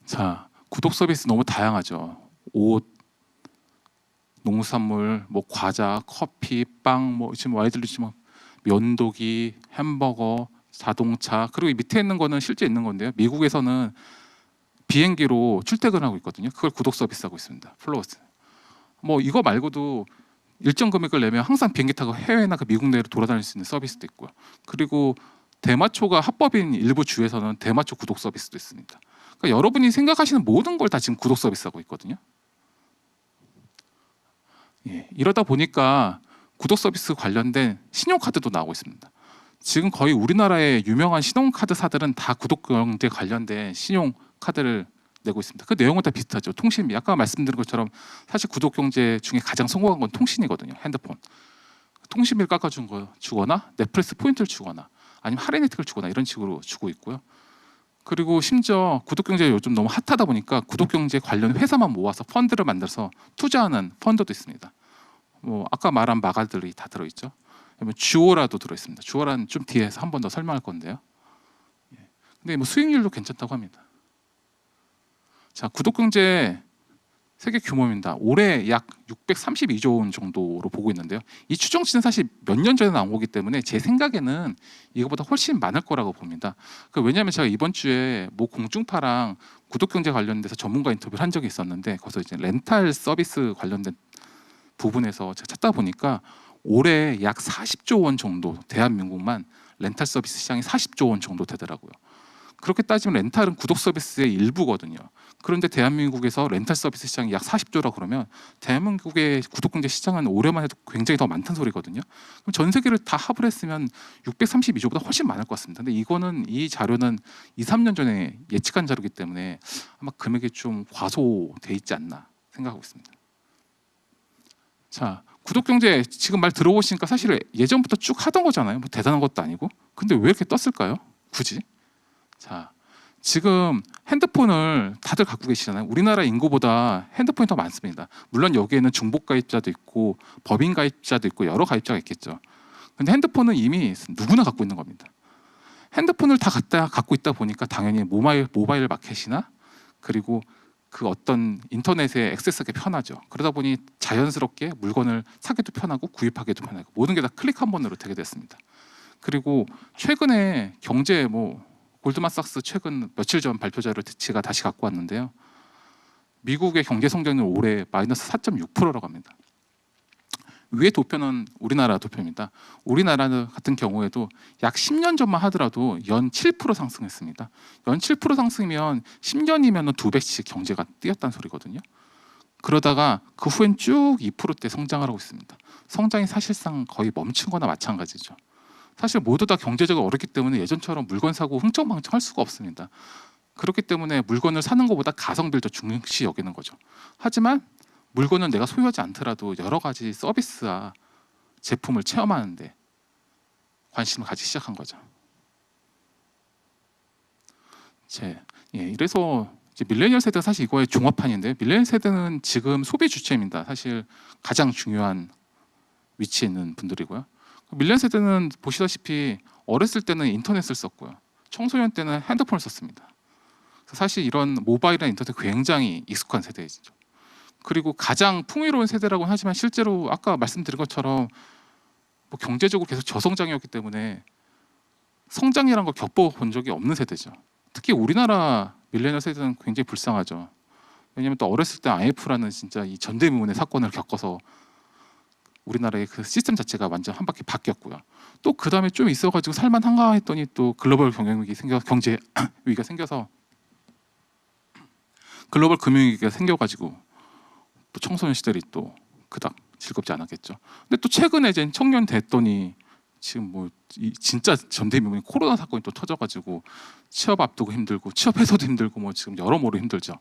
자, 구독 서비스 너무 다양하죠. 옷, 농산물, 뭐 과자, 커피, 빵, 뭐 지금 와이드리 지금 면도기, 햄버거, 자동차, 그리고 밑에 있는 거는 실제 있는 건데요. 미국에서는 비행기로 출퇴근하고 있거든요. 그걸 구독 서비스하고 있습니다. 플로우스. 뭐 이거 말고도 일정 금액을 내면 항상 비행기 타고 해외나 그 미국 내로 돌아다닐 수 있는 서비스도 있고요. 그리고 대마초가 합법인 일부 주에서는 대마초 구독 서비스도 있습니다. 그러니까 여러분이 생각하시는 모든 걸 다 지금 구독 서비스하고 있거든요. 이러다 보니까 구독 서비스 관련된 신용카드도 나오고 있습니다. 지금 거의 우리나라의 유명한 신용카드사들은 다 구독경제 관련된 신용카드를 내고 있습니다. 그 내용은 다 비슷하죠. 통신비, 아까 말씀드린 것처럼 사실 구독경제 중에 가장 성공한 건 통신이거든요. 핸드폰. 통신비를 주거나 넷플릭스 포인트를 주거나 아니면 할인 혜택을 주거나 이런 식으로 주고 있고요. 그리고 심지어 구독경제 요즘 너무 핫하다 보니까 구독경제 관련 회사만 모아서 펀드를 만들어서 투자하는 펀드도 있습니다. 뭐 아까 말한 마가들이 다 들어있죠. 주오라도 들어있습니다. 주오라는 좀 뒤에서 한 번 더 설명할 건데요. 근데 뭐 수익률도 괜찮다고 합니다. 자, 구독경제 세계 규모입니다. 올해 약 632조 원 정도로 보고 있는데요. 이 추정치는 사실 몇 년 전에 나온 거기 때문에 제 생각에는 이거보다 훨씬 많을 거라고 봅니다. 왜냐하면 제가 이번 주에 모 공중파랑 구독경제 관련돼서 전문가 인터뷰를 한 적이 있었는데 거기서 이제 렌탈 서비스 관련된 부분에서 제가 찾다 보니까 올해 약 40조 원 정도 대한민국만 렌탈 서비스 시장이 40조 원 정도 되더라고요. 그렇게 따지면 렌탈은 구독 서비스의 일부거든요. 그런데 대한민국에서 렌탈 서비스 시장이 약 40조라 그러면 대한민국의 구독경제 시장은 올해만 해도 굉장히 더 많다는 소리거든요. 그럼 전 세계를 다 합을 했으면 632조보다 훨씬 많을 것 같습니다. 근데 이 자료는 2, 3년 전에 예측한 자료이기 때문에 아마 금액이 좀 과소돼 있지 않나 생각하고 있습니다. 자, 구독경제 지금 말 들어보시니까 사실 예전부터 쭉 하던 거잖아요. 뭐 대단한 것도 아니고. 근데 왜 이렇게 떴을까요? 굳이? 자, 지금 핸드폰을 다들 갖고 계시잖아요. 우리나라 인구보다 핸드폰이 더 많습니다. 물론 여기에는 중복 가입자도 있고 법인 가입자도 있고 여러 가입자가 있겠죠. 근데 핸드폰은 이미 누구나 갖고 있는 겁니다. 핸드폰을 다 갖고 있다 보니까 당연히 모바일 마켓이나 그리고 그 어떤 인터넷에 액세스하기 편하죠. 그러다 보니 자연스럽게 물건을 사기도 편하고 구입하기도 편하고 모든 게 다 클릭 한 번으로 되게 됐습니다. 그리고 최근에 경제 골드만삭스 최근 며칠 전 발표 자료를 제가 다시 갖고 왔는데요. 미국의 경제 성장률 올해 마이너스 4.6%라고 합니다. 위의 도표는 우리나라 도표입니다. 우리나라 같은 경우에도 약 10년 전만 하더라도 연 7% 상승했습니다. 연 7% 상승이면 10년이면 2배씩 경제가 뛰었다는 소리거든요. 그러다가 그 후엔 쭉 2%대 성장을 하고 있습니다. 성장이 사실상 거의 멈춘 거나 마찬가지죠. 사실 모두 다 경제적으로 어렵기 때문에 예전처럼 물건 사고 흥청망청 할 수가 없습니다. 그렇기 때문에 물건을 사는 것보다 가성비를 더 중요시 여기는 거죠. 하지만 물건은 내가 소유하지 않더라도 여러 가지 서비스와 제품을 체험하는데 관심을 가지기 시작한 거죠. 이래서 이제 밀레니얼 세대가 사실 이거의 종합판인데 밀레니얼 세대는 지금 소비 주체입니다. 사실 가장 중요한 위치에 있는 분들이고요. 밀레니얼 세대는 보시다시피 어렸을 때는 인터넷을 썼고요. 청소년 때는 핸드폰을 썼습니다. 사실 이런 모바일이나 인터넷 굉장히 익숙한 세대이죠. 그리고 가장 풍요로운 세대라고는 하지만 실제로 아까 말씀드린 것처럼 경제적으로 계속 저성장이었기 때문에 성장이란 걸 겪어본 적이 없는 세대죠. 특히 우리나라 밀레니얼 세대는 굉장히 불쌍하죠. 왜냐하면 또 어렸을 때 IMF라는 진짜 이 전대미문의 사건을 겪어서 우리나라의 그 시스템 자체가 완전 한 바퀴 바뀌었고요. 또 그 다음에 좀 있어가지고 살만한가 했더니 또 글로벌 경제 위기가 생겨서 글로벌 금융위기가 생겨가지고 또 청소년 시절이 또 그닥 즐겁지 않았겠죠. 근데 또 최근에 이제 청년 됐더니 지금 진짜 전대미문의 코로나 사건이 또 터져가지고 취업 앞두고 힘들고 취업해서도 힘들고 지금 여러모로 힘들죠.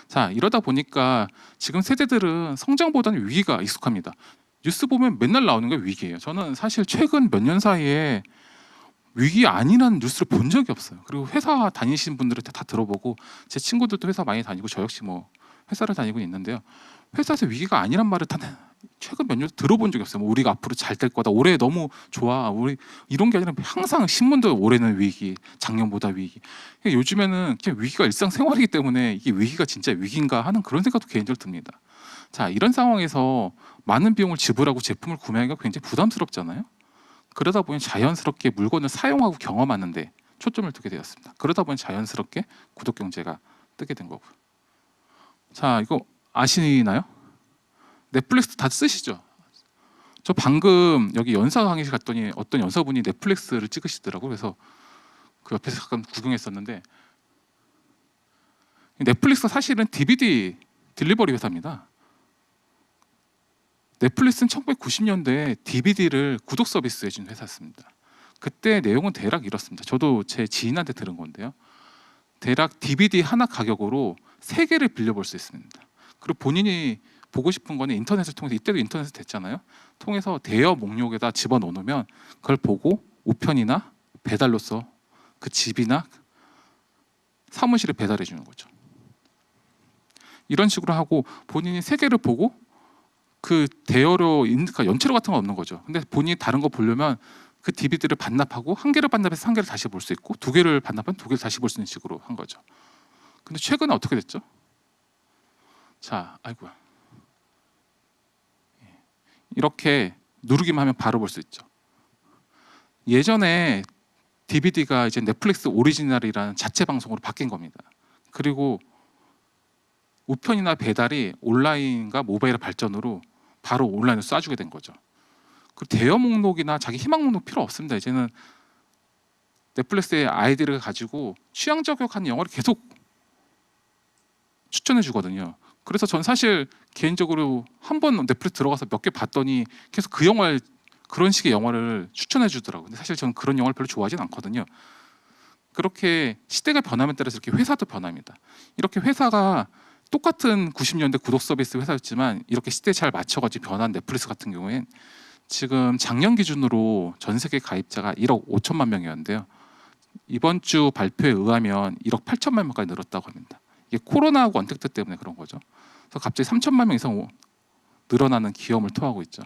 자, 이러다 보니까 지금 세대들은 성장보다는 위기가 익숙합니다. 뉴스 보면 맨날 나오는 게 위기예요. 저는 사실 최근 몇 년 사이에 위기 아니라는 뉴스를 본 적이 없어요. 그리고 회사 다니시는 분들한테 다 들어보고 제 친구들도 회사 많이 다니고 저 역시 회사를 다니고 있는데요. 회사에서 위기가 아니란 말을 최근 몇 년 들어본 적이 없어요. 우리가 앞으로 잘 될 거다. 올해 너무 좋아. 우리 이런 게 아니라 항상 신문도 올해는 위기, 작년보다 위기. 요즘에는 그냥 위기가 일상생활이기 때문에 이게 위기가 진짜 위기인가 하는 그런 생각도 개인적으로 듭니다. 자, 이런 상황에서 많은 비용을 지불하고 제품을 구매하기가 굉장히 부담스럽잖아요. 그러다 보니 자연스럽게 물건을 사용하고 경험하는데 초점을 두게 되었습니다. 그러다 보니 자연스럽게 구독 경제가 뜨게 된 거고요. 자, 이거 아시나요? 넷플릭스 다 쓰시죠? 저 방금 여기 연사 강의실 갔더니 어떤 연사분이 넷플릭스를 찍으시더라고요. 그래서 그 옆에서 잠깐 구경했었는데 넷플릭스가 사실은 DVD 딜리버리 회사입니다. 넷플릭스는 1990년대에 DVD를 구독 서비스 해준 회사였습니다. 그때 내용은 대략 이렇습니다. 저도 제 지인한테 들은 건데요. 대략 DVD 하나 가격으로 3개를 빌려볼 수 있습니다. 그리고 본인이 보고 싶은 거는 인터넷을 통해서, 이때도 인터넷이 됐잖아요. 통해서 대여 목록에다 집어넣으면 그걸 보고 우편이나 배달로서 그 집이나 사무실에 배달해 주는 거죠. 이런 식으로 하고 본인이 3개를 보고 그 대여료, 그러니까 연체료 같은 건 없는 거죠. 근데 본인이 다른 거 보려면 그 DVD를 반납하고 1개를 반납해서 1개를 다시 볼 수 있고 2개를 반납하면 2개를 다시 볼 수 있는 식으로 한 거죠. 근데 최근에 어떻게 됐죠? 자, 아이고야. 이렇게 누르기만 하면 바로 볼 수 있죠. 예전에 DVD가 이제 넷플릭스 오리지널이라는 자체 방송으로 바뀐 겁니다. 그리고 우편이나 배달이 온라인과 모바일의 발전으로 바로 온라인을 쏴주게 된 거죠. 그 대여 목록이나 자기 희망 목록 필요 없습니다. 이제는 넷플릭스의 아이디를 가지고 취향 저격하는 영화를 계속 추천해 주거든요. 그래서 전 사실 개인적으로 한번 넷플릭스 들어가서 몇 개 봤더니 계속 그 영화를, 그런 식의 영화를 추천해 주더라고요. 근데 사실 저는 그런 영화를 별로 좋아하진 않거든요. 그렇게 시대가 변함에 따라서 이렇게 회사도 변합니다. 이렇게 회사가 똑같은 90년대 구독 서비스 회사였지만 이렇게 시대에 잘 맞춰가지고 변한 넷플릭스 같은 경우엔 지금 작년 기준으로 전 세계 가입자가 1억 5천만 명이었는데요. 이번 주 발표에 의하면 1억 8천만 명까지 늘었다고 합니다. 이게 코로나하고 언택트 때문에 그런 거죠. 그래서 갑자기 3천만 명 이상 늘어나는 기염을 토하고 있죠.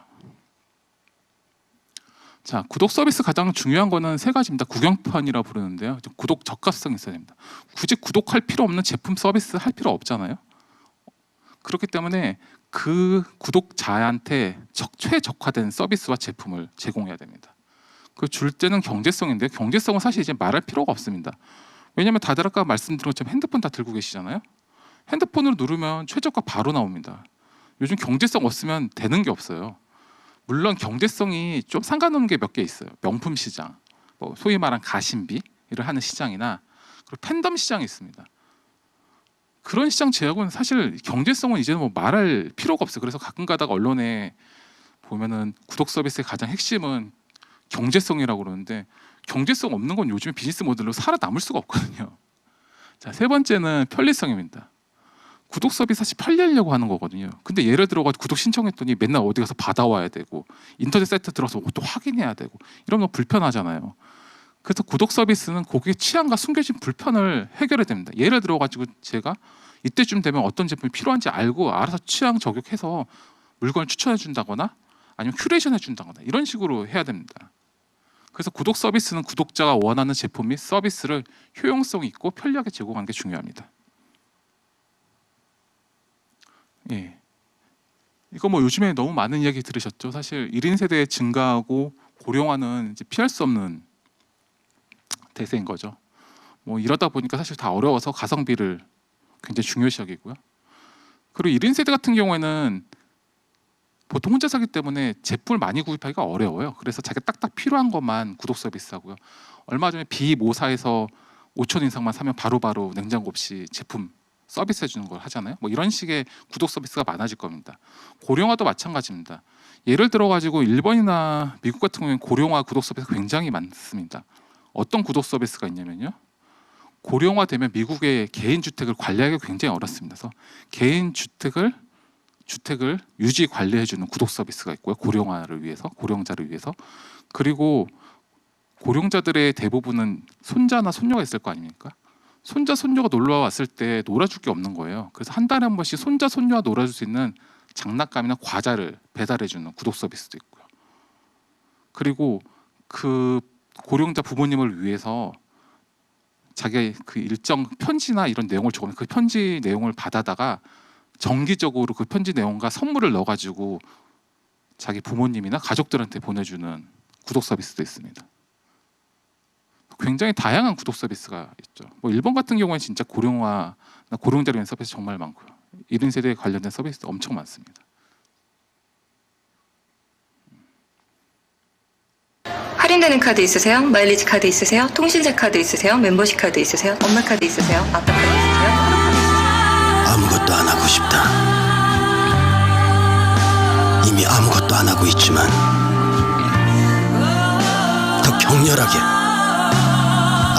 자, 구독 서비스 가장 중요한 거는 3가지입니다. 구경편이라고 부르는데요. 구독 적합성이 있어야 됩니다. 굳이 구독할 필요 없는 제품 서비스 할 필요 없잖아요. 그렇기 때문에 그 구독자한테 최적화된 서비스와 제품을 제공해야 됩니다. 그 줄 때는 경제성인데요. 경제성은 사실 이제 말할 필요가 없습니다. 왜냐하면 다들 아까 말씀드린 것처럼 핸드폰 다 들고 계시잖아요. 핸드폰으로 누르면 최저가 바로 나옵니다. 요즘 경제성 없으면 되는 게 없어요. 물론 경제성이 좀 상관없는 게 몇 개 있어요. 명품 시장, 뭐 소위 말한 가심비를 하는 시장이나 그리고 팬덤 시장이 있습니다. 그런 시장 제약은 사실 경제성은 이제는 뭐 말할 필요가 없어요. 그래서 가끔 가다가 언론에 보면은 구독 서비스의 가장 핵심은 경제성이라고 그러는데 경제성 없는 건 요즘에 비즈니스 모델로 살아남을 수가 없거든요. 자, 3번째는 편리성입니다. 구독 서비스 사실 편리하려고 하는 거거든요. 근데 예를 들어가 구독 신청했더니 맨날 어디 가서 받아와야 되고 인터넷 사이트 들어서 또 확인해야 되고 이러면 불편하잖아요. 그래서 구독 서비스는 고객의 취향과 숨겨진 불편을 해결해야 됩니다. 예를 들어 가지고 제가 이때쯤 되면 어떤 제품이 필요한지 알고 알아서 취향 저격해서 물건을 추천해 준다거나 아니면 큐레이션 해 준다거나 이런 식으로 해야 됩니다. 그래서 구독 서비스는 구독자가 원하는 제품 및 서비스를 효용성 있고 편리하게 제공하는 게 중요합니다. 예. 이거 뭐 요즘에 너무 많은 이야기 들으셨죠. 사실 1인 세대 증가하고 고령화는 이제 피할 수 없는 대세인 거죠. 뭐 이러다 보니까 사실 다 어려워서 가성비를 굉장히 중요시 여기고요. 그리고 1인 세대 같은 경우에는 보통 혼자 살기 때문에 제품을 많이 구입하기가 어려워요. 그래서 자기가 딱딱 필요한 것만 구독 서비스 하고요. 얼마 전에 비모사에서 5천 인상만 사면 바로바로 냉장고 없이 제품 서비스 해주는 걸 하잖아요. 뭐 이런 식의 구독 서비스가 많아질 겁니다. 고령화도 마찬가지입니다. 예를 들어 가지고 일본이나 미국 같은 경우에는 고령화 구독 서비스가 굉장히 많습니다. 어떤 구독 서비스가 있냐면요. 고령화 되면 미국의 개인 주택을 관리하기가 굉장히 어렵습니다. 그래서 개인 주택을 유지 관리해주는 구독 서비스가 있고요. 고령화를 위해서, 고령자를 위해서. 그리고 고령자들의 대부분은 손자나 손녀가 있을 거 아닙니까? 손자, 손녀가 놀러 왔을 때 놀아줄 게 없는 거예요. 그래서 한 달에 한 번씩 손자, 손녀와 놀아줄 수 있는 장난감이나 과자를 배달해주는 구독 서비스도 있고요. 그리고 그 고령자 부모님을 위해서 자기의 그 일정 편지나 이런 내용을 적으면 그 편지 내용을 받아다가 정기적으로 그 편지 내용과 선물을 넣어가지고 자기 부모님이나 가족들한테 보내주는 구독 서비스도 있습니다. 굉장히 다양한 구독 서비스가 있죠. 뭐 일본 같은 경우에 진짜 고령화나 고령자를 위한 서비스 정말 많고요. 1인 세대에 관련된 서비스도 엄청 많습니다. 할인되는 카드 있으세요? 마일리지 카드 있으세요? 통신세 카드 있으세요? 멤버십 카드 있으세요? 엄마 카드 있으세요? 아빠 카드 있으세요? 하루 카드 있으세요? 아무것도 안 하고 싶다. 이미 아무것도 안 하고 있지만 더 격렬하게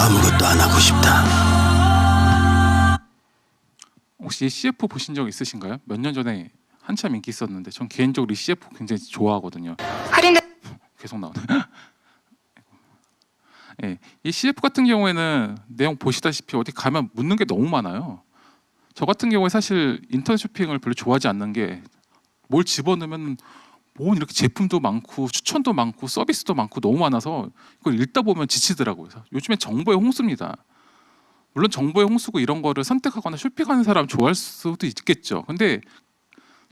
아무것도 안 하고 싶다. 혹시 CF 보신 적 있으신가요? 몇 년 전에 한참 인기 있었는데 전 개인적으로 이 CF 굉장히 좋아하거든요. 할인된 계속 나오네. 예, 이 CF 같은 경우에는 내용 보시다시피 어디 가면 묻는 게 너무 많아요. 저 같은 경우에 사실 인터넷 쇼핑을 별로 좋아하지 않는 게 뭘 집어넣으면 뭐 이렇게 제품도 많고 추천도 많고 서비스도 많고 너무 많아서 이걸 읽다 보면 지치더라고요. 그래서 요즘엔 정보의 홍수입니다. 물론 정보의 홍수고 이런 거를 선택하거나 쇼핑하는 사람 좋아할 수도 있겠죠. 근데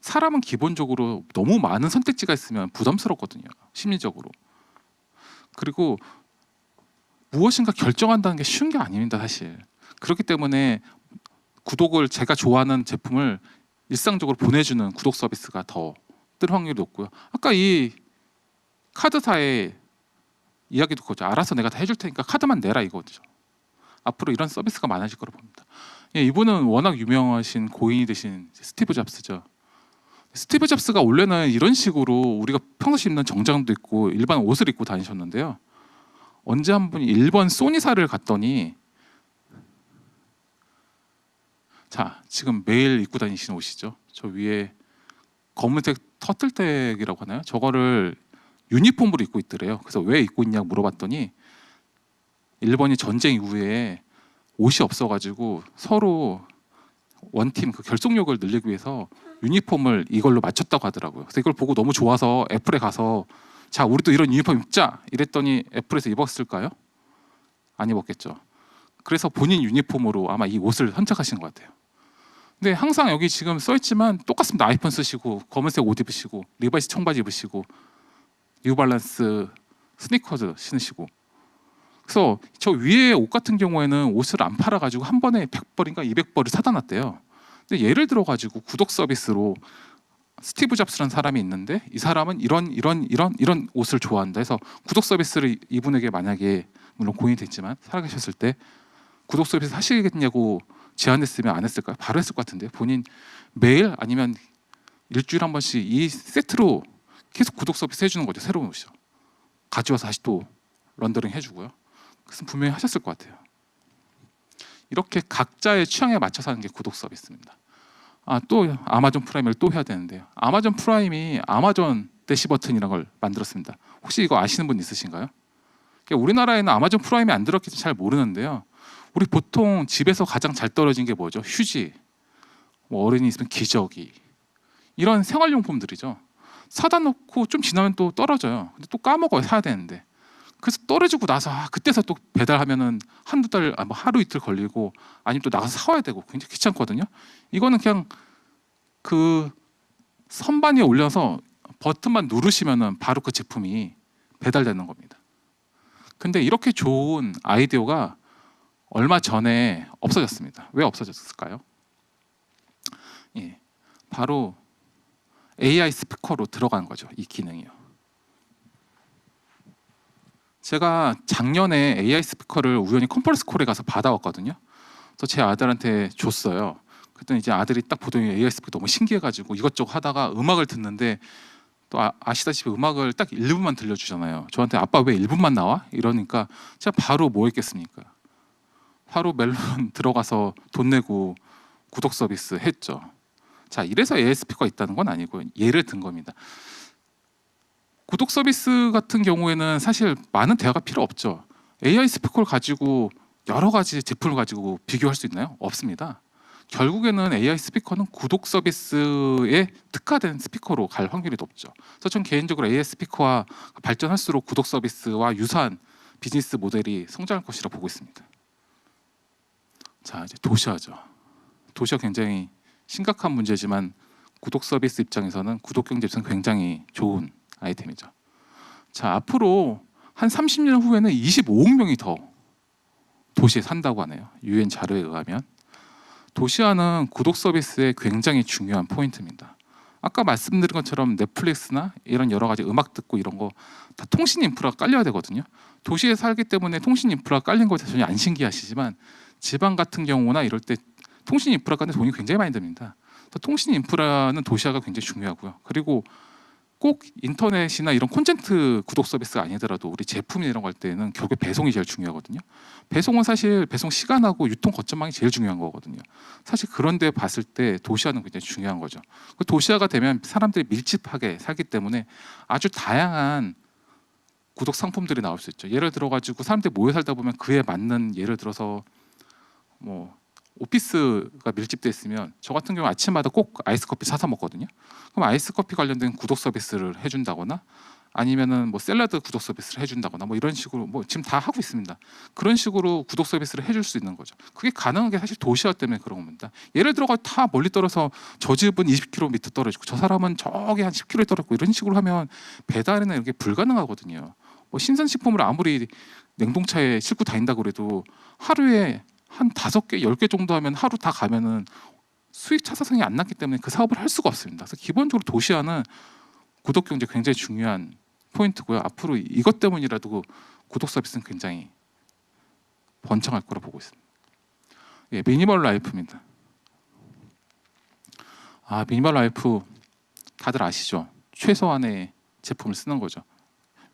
사람은 기본적으로 너무 많은 선택지가 있으면 부담스럽거든요. 심리적으로. 그리고 무엇인가 결정한다는 게 쉬운 게 아닙니다, 사실. 그렇기 때문에 구독을 제가 좋아하는 제품을 일상적으로 보내주는 구독 서비스가 더 뜰 확률이 높고요. 아까 이 카드사의 이야기도 그거죠. 알아서 내가 다 해줄 테니까 카드만 내라 이거죠. 앞으로 이런 서비스가 많아질 거로 봅니다. 예, 이분은 워낙 유명하신 고인이 되신 스티브 잡스죠. 스티브 잡스가 원래는 이런 식으로 우리가 평소에 입는 정장도 입고 일반 옷을 입고 다니셨는데요. 언제 한 번 일본 소니사를 갔더니 자 지금 매일 입고 다니시는 옷이죠. 저 위에 검은색 터틀백이라고 하나요? 저거를 유니폼으로 입고 있더래요. 그래서 왜 입고 있냐고 물어봤더니 일본이 전쟁 이후에 옷이 없어가지고 서로 원팀 그 결속력을 늘리기 위해서 유니폼을 이걸로 맞췄다고 하더라고요. 그래서 이걸 보고 너무 좋아서 애플에 가서 자 우리도 이런 유니폼 입자 이랬더니 애플에서 입었을까요? 안 입었겠죠. 그래서 본인 유니폼으로 아마 이 옷을 선택하신 것 같아요. 근데 항상 여기 지금 써 있지만 똑같습니다. 아이폰 쓰시고 검은색 옷 입으시고 리바이스 청바지 입으시고 뉴발란스 스니커즈 신으시고 그래서 저 위에 옷 같은 경우에는 옷을 안 팔아가지고 한 번에 100벌인가 200벌을 사다 놨대요. 근데 예를 들어가지고 구독 서비스로 스티브 잡스라는 사람이 있는데 이 사람은 이런 옷을 좋아한다 해서 구독 서비스를 이분에게 만약에 물론 고인이 됐지만 살아계셨을 때 구독 서비스 하시겠냐고 제안했으면 안 했을까요? 바로 했을 것 같은데 본인 매일 아니면 일주일에 한 번씩 이 세트로 계속 구독 서비스 해주는 거죠. 새로운 옷이요. 가져와서 다시 또 런더링 해주고요. 그래서 분명히 하셨을 것 같아요. 이렇게 각자의 취향에 맞춰서 하는 게 구독 서비스입니다. 또 아마존 프라임을 또 해야 되는데요. 아마존 프라임이 아마존 대시 버튼이라는 걸 만들었습니다. 혹시 이거 아시는 분 있으신가요? 우리나라에는 아마존 프라임이 안 들었기 때문에 잘 모르는데요. 우리 보통 집에서 가장 잘 떨어진 게 뭐죠? 휴지, 뭐 어른이 있으면 기저귀 이런 생활용품들이죠. 사다 놓고 좀 지나면 또 떨어져요. 근데 또 까먹어요. 사야 되는데. 그래서 떨어지고 나서 그때서 또 배달하면은 한두 달, 뭐 하루 이틀 걸리고 아니면 또 나가서 사와야 되고 굉장히 귀찮거든요. 이거는 그냥 그 선반 위에 올려서 버튼만 누르시면은 바로 그 제품이 배달되는 겁니다. 근데 이렇게 좋은 아이디어가 얼마 전에 없어졌습니다. 왜 없어졌을까요? 예, 바로 AI 스피커로 들어간 거죠. 이 기능이요. 제가 작년에 AI 스피커를 우연히 컨퍼런스 콜에 가서 받아왔거든요. 그래서 제 아들한테 줬어요. 그랬더니 이제 아들이 딱 보더니 AI 스피커 너무 신기해가지고 이것저것 하다가 음악을 듣는데 또 아시다시피 음악을 딱 1분만 들려주잖아요. 저한테 아빠 왜 1분만 나와? 이러니까 제가 바로 뭐 했겠습니까? 바로 멜론 들어가서 돈 내고 구독 서비스 했죠. 자, 이래서 AI 스피커가 있다는 건 아니고요. 예를 든 겁니다. 구독 서비스 같은 경우에는 사실 많은 대화가 필요 없죠. AI 스피커를 가지고 여러 가지 제품을 가지고 비교할 수 있나요? 없습니다. 결국에는 AI 스피커는 구독 서비스에 특화된 스피커로 갈 확률이 높죠. 그래서 전 개인적으로 AI 스피커와 발전할수록 구독 서비스와 유사한 비즈니스 모델이 성장할 것이라 보고 있습니다. 자, 이제 도시화죠. 도시화 굉장히 심각한 문제지만 구독 서비스 입장에서는 구독 경제 입장에서는 굉장히 좋은 아이템이죠. 자, 앞으로 한 30년 후에는 25억 명이 더 도시에 산다고 하네요. UN 자료에 의하면. 도시화는 구독 서비스의 굉장히 중요한 포인트입니다. 아까 말씀드린 것처럼 넷플릭스나 이런 여러 가지 음악 듣고 이런 거 다 통신 인프라가 깔려야 되거든요. 도시에 살기 때문에 통신 인프라가 깔린 것에 전혀 안 신기하시지만 지방 같은 경우나 이럴 때 통신 인프라 가는 돈이 굉장히 많이 듭니다. 통신 인프라는 도시화가 굉장히 중요하고요. 그리고 꼭 인터넷이나 이런 콘텐츠 구독 서비스가 아니더라도 우리 제품이 이런 거 할 때는 결국 배송이 제일 중요하거든요. 배송은 사실 배송 시간하고 유통 거점망이 제일 중요한 거거든요. 사실 그런데 봤을 때 도시화는 굉장히 중요한 거죠. 그 도시화가 되면 사람들이 밀집하게 살기 때문에 아주 다양한 구독 상품들이 나올 수 있죠. 예를 들어 가지고 사람들이 모여 살다 보면 그에 맞는, 예를 들어서 뭐 오피스가 밀집돼 있으면 저 같은 경우 아침마다 꼭 아이스 커피 사서 먹거든요. 그럼 아이스 커피 관련된 구독 서비스를 해준다거나 아니면은 뭐 샐러드 구독 서비스를 해준다거나 뭐 이런 식으로 뭐 지금 다 하고 있습니다. 그런 식으로 구독 서비스를 해줄 수 있는 거죠. 그게 가능한 게 사실 도시화 때문에 그런 겁니다. 예를 들어 다 멀리 떨어서 저 집은 20km 떨어지고 저 사람은 저기 한 10km 떨어지고 이런 식으로 하면 배달이나 이런 게 불가능하거든요. 뭐 신선식품을 아무리 냉동차에 싣고 다닌다고 그래도 하루에 한 5개, 10개 정도 하면 하루 다 가면은 수익 차사성이 안 났기 때문에 그 사업을 할 수가 없습니다. 그래서 기본적으로 도시화는 구독 경제 굉장히 중요한 포인트고요. 앞으로 이것 때문이라도 구독 서비스는 굉장히 번창할 거라 보고 있습니다. 예, 미니멀 라이프입니다. 미니멀 라이프 다들 아시죠? 최소한의 제품을 쓰는 거죠.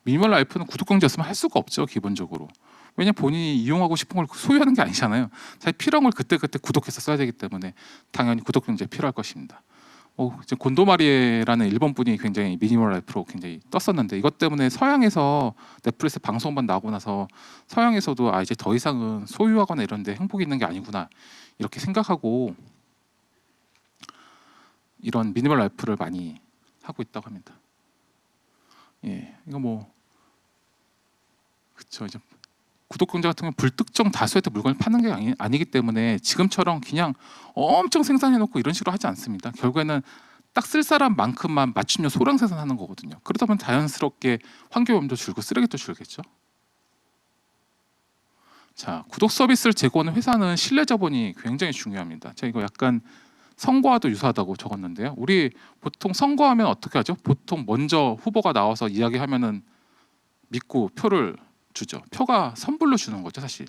미니멀 라이프는 구독 경제 없으면 할 수가 없죠, 기본적으로. 왜냐면 본인이 이용하고 싶은 걸 소유하는 게 아니잖아요. 사실 필요한 걸 그때그때 구독해서 써야 되기 때문에 당연히 구독 경제 필요할 것입니다. 이제 곤도마리에라는 일본 분이 굉장히 미니멀 라이프로 굉장히 떴었는데, 이것 때문에 서양에서 넷플릭스 방송 한번 나오고 나서 서양에서도 이제 더 이상은 소유하거나 이런 데 행복이 있는 게 아니구나 이렇게 생각하고 이런 미니멀 라이프를 많이 하고 있다고 합니다. 예, 이거 뭐 그렇죠. 이제 구독 경제 같은 경우는 불특정 다수의 물건을 파는 게 아니기 때문에 지금처럼 그냥 엄청 생산해놓고 이런 식으로 하지 않습니다. 결국에는 딱 쓸 사람만큼만 맞춤형 소량 생산하는 거거든요. 그러다 보면 자연스럽게 환경오염도 줄고 쓰레기도 줄겠죠. 자, 구독 서비스를 제공하는 회사는 신뢰 자본이 굉장히 중요합니다. 제가 이거 약간 선거와도 유사하다고 적었는데요. 우리 보통 선거하면 어떻게 하죠? 보통 먼저 후보가 나와서 이야기하면은 믿고 표를 주죠. 표가 선불로 주는 거죠, 사실.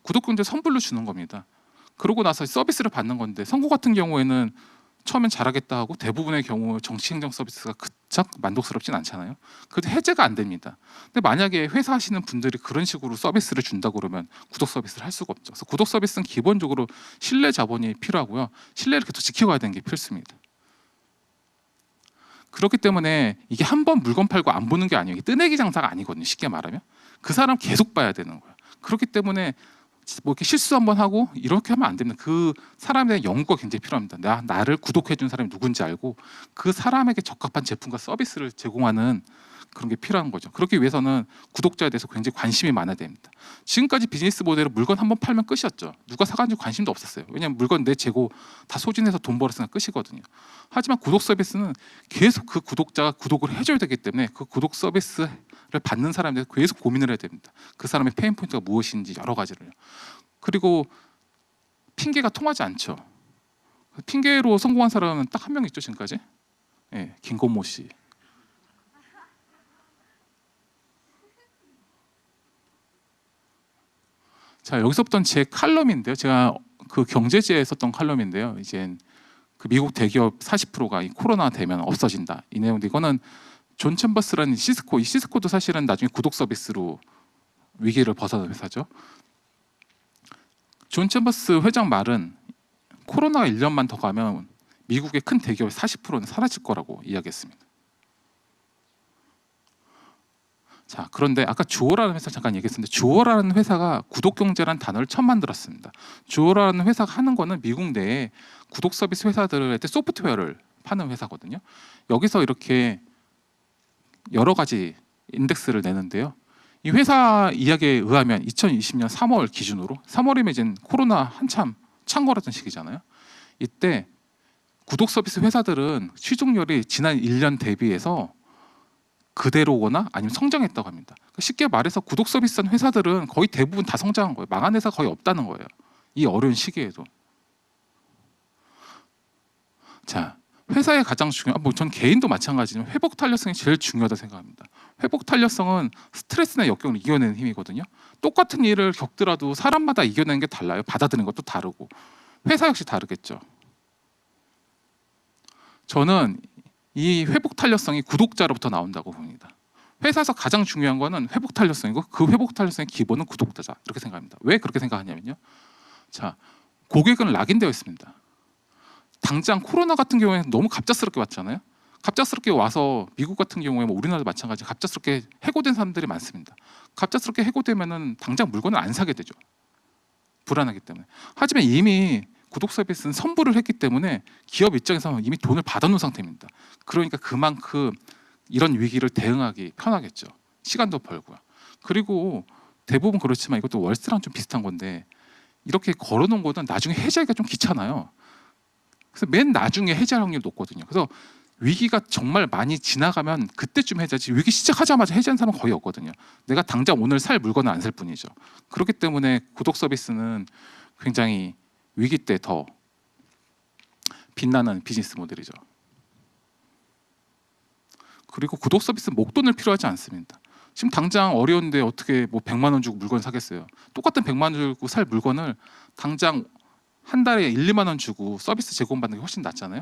구독 경제 선불로 주는 겁니다. 그러고 나서 서비스를 받는 건데, 선거 같은 경우에는 처음엔 잘하겠다 하고 대부분의 경우 정치 행정 서비스가 그닥 만족스럽진 않잖아요. 그래도 해제가 안 됩니다. 근데 만약에 회사 하시는 분들이 그런 식으로 서비스를 준다고 그러면 구독 서비스를 할 수가 없죠. 그래서 구독 서비스는 기본적으로 신뢰 자본이 필요하고요. 신뢰를 계속 지켜가야 되는 게 필수입니다. 그렇기 때문에 이게 한 번 물건 팔고 안 보는 게 아니에요. 이게 뜨내기 장사가 아니거든요. 쉽게 말하면 그 사람 계속 봐야 되는 거예요. 그렇기 때문에 뭐 이렇게 실수 한번 하고 이렇게 하면 안 됩니다. 그 사람에 대한 연구가 굉장히 필요합니다. 나를 구독해 준 사람이 누군지 알고 그 사람에게 적합한 제품과 서비스를 제공하는 그런 게 필요한 거죠. 그렇기 위해서는 구독자에 대해서 굉장히 관심이 많아야 됩니다. 지금까지 비즈니스 모델은 물건 한번 팔면 끝이었죠. 누가 사가지고 관심도 없었어요. 왜냐하면 물건 내 재고 다 소진해서 돈 벌었으니까 끝이거든요. 하지만 구독 서비스는 계속 그 구독자가 구독을 해줘야 되기 때문에 그 구독 서비스를 받는 사람에 대해서 계속 고민을 해야 됩니다. 그 사람의 페인 포인트가 무엇인지 여러 가지를요. 그리고 핑계가 통하지 않죠. 핑계로 성공한 사람은 딱 한 명 있죠, 지금까지. 예, 김건모 씨. 자, 여기서부터는 제 칼럼인데요. 제가 그 경제지에 썼던 칼럼인데요. 이제 그 미국 대기업 40%가 이 코로나 되면 없어진다. 이 내용인데, 이거는 존 챔버스라는 시스코, 이 시스코도 사실은 나중에 구독 서비스로 위기를 벗어난 회사죠. 존 챔버스 회장 말은 코로나가 1년만 더 가면 미국의 큰 대기업의 40%는 사라질 거라고 이야기했습니다. 자, 그런데 아까 주어라는 회사 잠깐 얘기했었는데, 주어라는 회사가 구독 경제라는 단어를 처음 만들었습니다. 주어라는 회사가 하는 거는 미국 내에 구독 서비스 회사들한테 소프트웨어를 파는 회사거든요. 여기서 이렇게 여러 가지 인덱스를 내는데요. 이 회사 이야기에 의하면 2020년 3월 기준으로, 3월이면 이제 코로나 한참 창궐하던 시기잖아요. 이때 구독 서비스 회사들은 시중률이 지난 1년 대비해서 그대로거나 아니면 성장했다고 합니다. 쉽게 말해서 구독 서비스 한 회사들은 거의 대부분 다 성장한 거예요. 망한 회사가 거의 없다는 거예요. 이 어려운 시기에도. 자, 회사의 가장 중요한, 전 개인도 마찬가지지만 회복 탄력성이 제일 중요하다고 생각합니다. 회복 탄력성은 스트레스나 역경을 이겨내는 힘이거든요. 똑같은 일을 겪더라도 사람마다 이겨내는 게 달라요. 받아들이는 것도 다르고 회사 역시 다르겠죠. 저는 이 회복 탄력성이 구독자로부터 나온다고 봅니다. 회사에서 가장 중요한 거는 회복 탄력성이고 그 회복 탄력성의 기본은 구독자다 이렇게 생각합니다. 왜 그렇게 생각하냐면요. 자, 고객은 락인되어 있습니다. 당장 코로나 같은 경우에는 너무 갑작스럽게 왔잖아요. 갑작스럽게 와서 미국 같은 경우에 뭐 우리나라도 마찬가지 갑작스럽게 해고된 사람들이 많습니다. 갑작스럽게 해고되면은 당장 물건을 안 사게 되죠. 불안하기 때문에. 하지만 이미 구독 서비스는 선불을 했기 때문에 기업 입장에서는 이미 돈을 받아놓은 상태입니다. 그러니까 그만큼 이런 위기를 대응하기 편하겠죠. 시간도 벌고요. 그리고 대부분 그렇지만 이것도 월세랑 좀 비슷한 건데 이렇게 걸어놓은 거는 나중에 해지하기가 좀 귀찮아요. 그래서 맨 나중에 해지할 확률이 높거든요. 그래서 위기가 정말 많이 지나가면 그때쯤 해지하지 위기 시작하자마자 해지하는 사람은 거의 없거든요. 내가 당장 오늘 살 물건은 안 살 뿐이죠. 그렇기 때문에 구독 서비스는 굉장히 위기 때 더 빛나는 비즈니스 모델이죠. 그리고 구독 서비스 목돈을 필요하지 않습니다. 지금 당장 어려운데 어떻게 뭐 100만 원 주고 물건 사겠어요. 똑같은 100만 원 주고 살 물건을 당장 한 달에 1, 2만 원 주고 서비스 제공받는 게 훨씬 낫잖아요.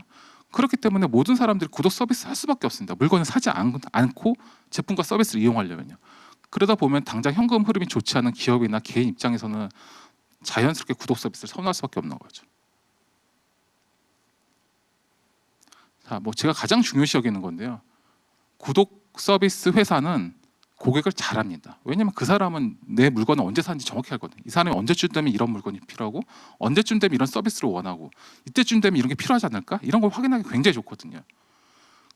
그렇기 때문에 모든 사람들이 구독 서비스 할 수밖에 없습니다. 물건을 사지 않고 제품과 서비스를 이용하려면요. 그러다 보면 당장 현금 흐름이 좋지 않은 기업이나 개인 입장에서는 자연스럽게 구독 서비스를 선호할 수밖에 없는 거죠. 자, 뭐 제가 가장 중요시 여기는 건데요. 구독 서비스 회사는 고객을 잘 압니다. 왜냐하면 그 사람은 내 물건을 언제 사는지 정확히 알거든요. 이 사람이 언제쯤 되면 이런 물건이 필요하고 언제쯤 되면 이런 서비스를 원하고 이때쯤 되면 이런 게 필요하지 않을까? 이런 걸 확인하기 굉장히 좋거든요.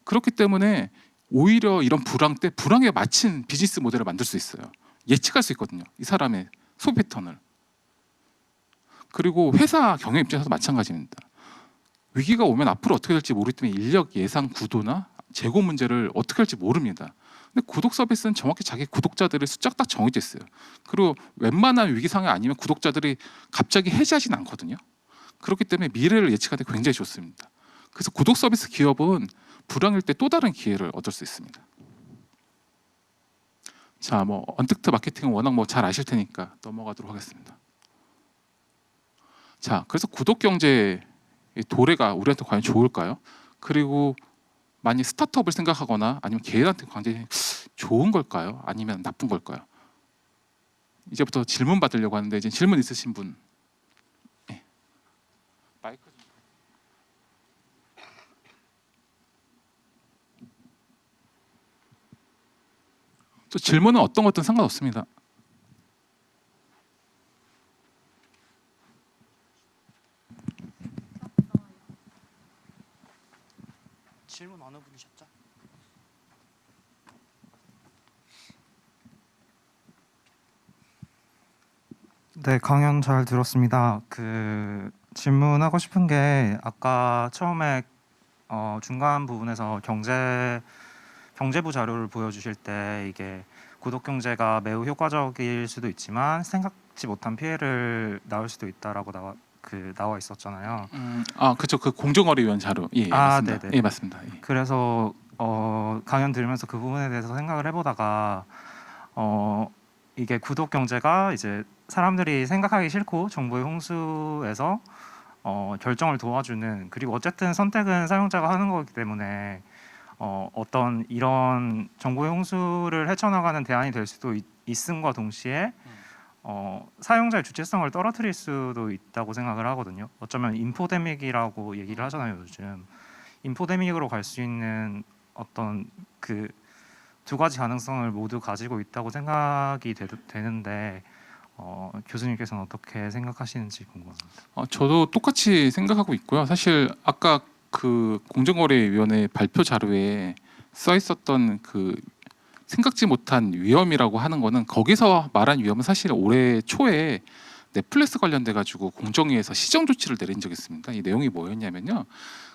그렇기 때문에 오히려 이런 불황 때 불황에 맞춘 비즈니스 모델을 만들 수 있어요. 예측할 수 있거든요. 이 사람의 소비 패턴을. 그리고 회사 경영 입장에서도 마찬가지입니다. 위기가 오면 앞으로 어떻게 될지 모르기 때문에 인력 예상 구도나 재고 문제를 어떻게 할지 모릅니다. 근데 구독 서비스는 정확히 자기 구독자들의 숫자가 딱 정해져 있어요. 그리고 웬만한 위기 상황이 아니면 구독자들이 갑자기 해지하진 않거든요. 그렇기 때문에 미래를 예측하기 굉장히 좋습니다. 그래서 구독 서비스 기업은 불황일 때 또 다른 기회를 얻을 수 있습니다. 자, 뭐 언택트 마케팅은 워낙 뭐 잘 아실 테니까 넘어가도록 하겠습니다. 자, 그래서 구독 경제의 도래가 우리한테 과연 좋을까요? 그리고 만약 스타트업을 생각하거나 아니면 개인한테 굉장히 좋은 걸까요? 아니면 나쁜 걸까요? 이제부터 질문 받으려고 하는데 이제 질문 있으신 분, 네. 마이크 좀. 또 질문은 어떤 것든 상관없습니다. 질문 어느 분이셨죠? 네, 강연 잘 들었습니다. 질문하고 싶은 게 아까 처음에 중간 부분에서 경제부 자료를 보여주실 때 이게 구독 경제가 매우 효과적일 수도 있지만 생각지 못한 피해를 낳을 수도 있다라고 나와 있었잖아요. 그렇죠. 그 공정거래위원 자료. 예, 맞습니다. 네네. 예, 맞습니다. 예. 그래서 강연 들으면서 그 부분에 대해서 생각을 해보다가 이게 구독 경제가 이제 사람들이 생각하기 싫고 정보의 홍수에서 결정을 도와주는, 그리고 어쨌든 선택은 사용자가 하는 거기 때문에 어떤 이런 정보의 홍수를 헤쳐나가는 대안이 될 수도 있음과 동시에 사용자의 주체성을 떨어뜨릴 수도 있다고 생각을 하거든요. 어쩌면 인포데믹이라고 얘기를 하잖아요. 요즘 인포데믹으로 갈 수 있는 어떤 그 두 가지 가능성을 모두 가지고 있다고 생각이 되는데 교수님께서는 어떻게 생각하시는지 궁금합니다. 저도 똑같이 생각하고 있고요. 사실 아까 그 공정거래위원회 발표 자료에 써 있었던 그 생각지 못한 위험이라고 하는 거는, 거기서 말한 위험은 사실 올해 초에 넷플릭스 관련돼 가지고 공정위에서 시정 조치를 내린 적이 있습니다. 이 내용이 뭐였냐면요.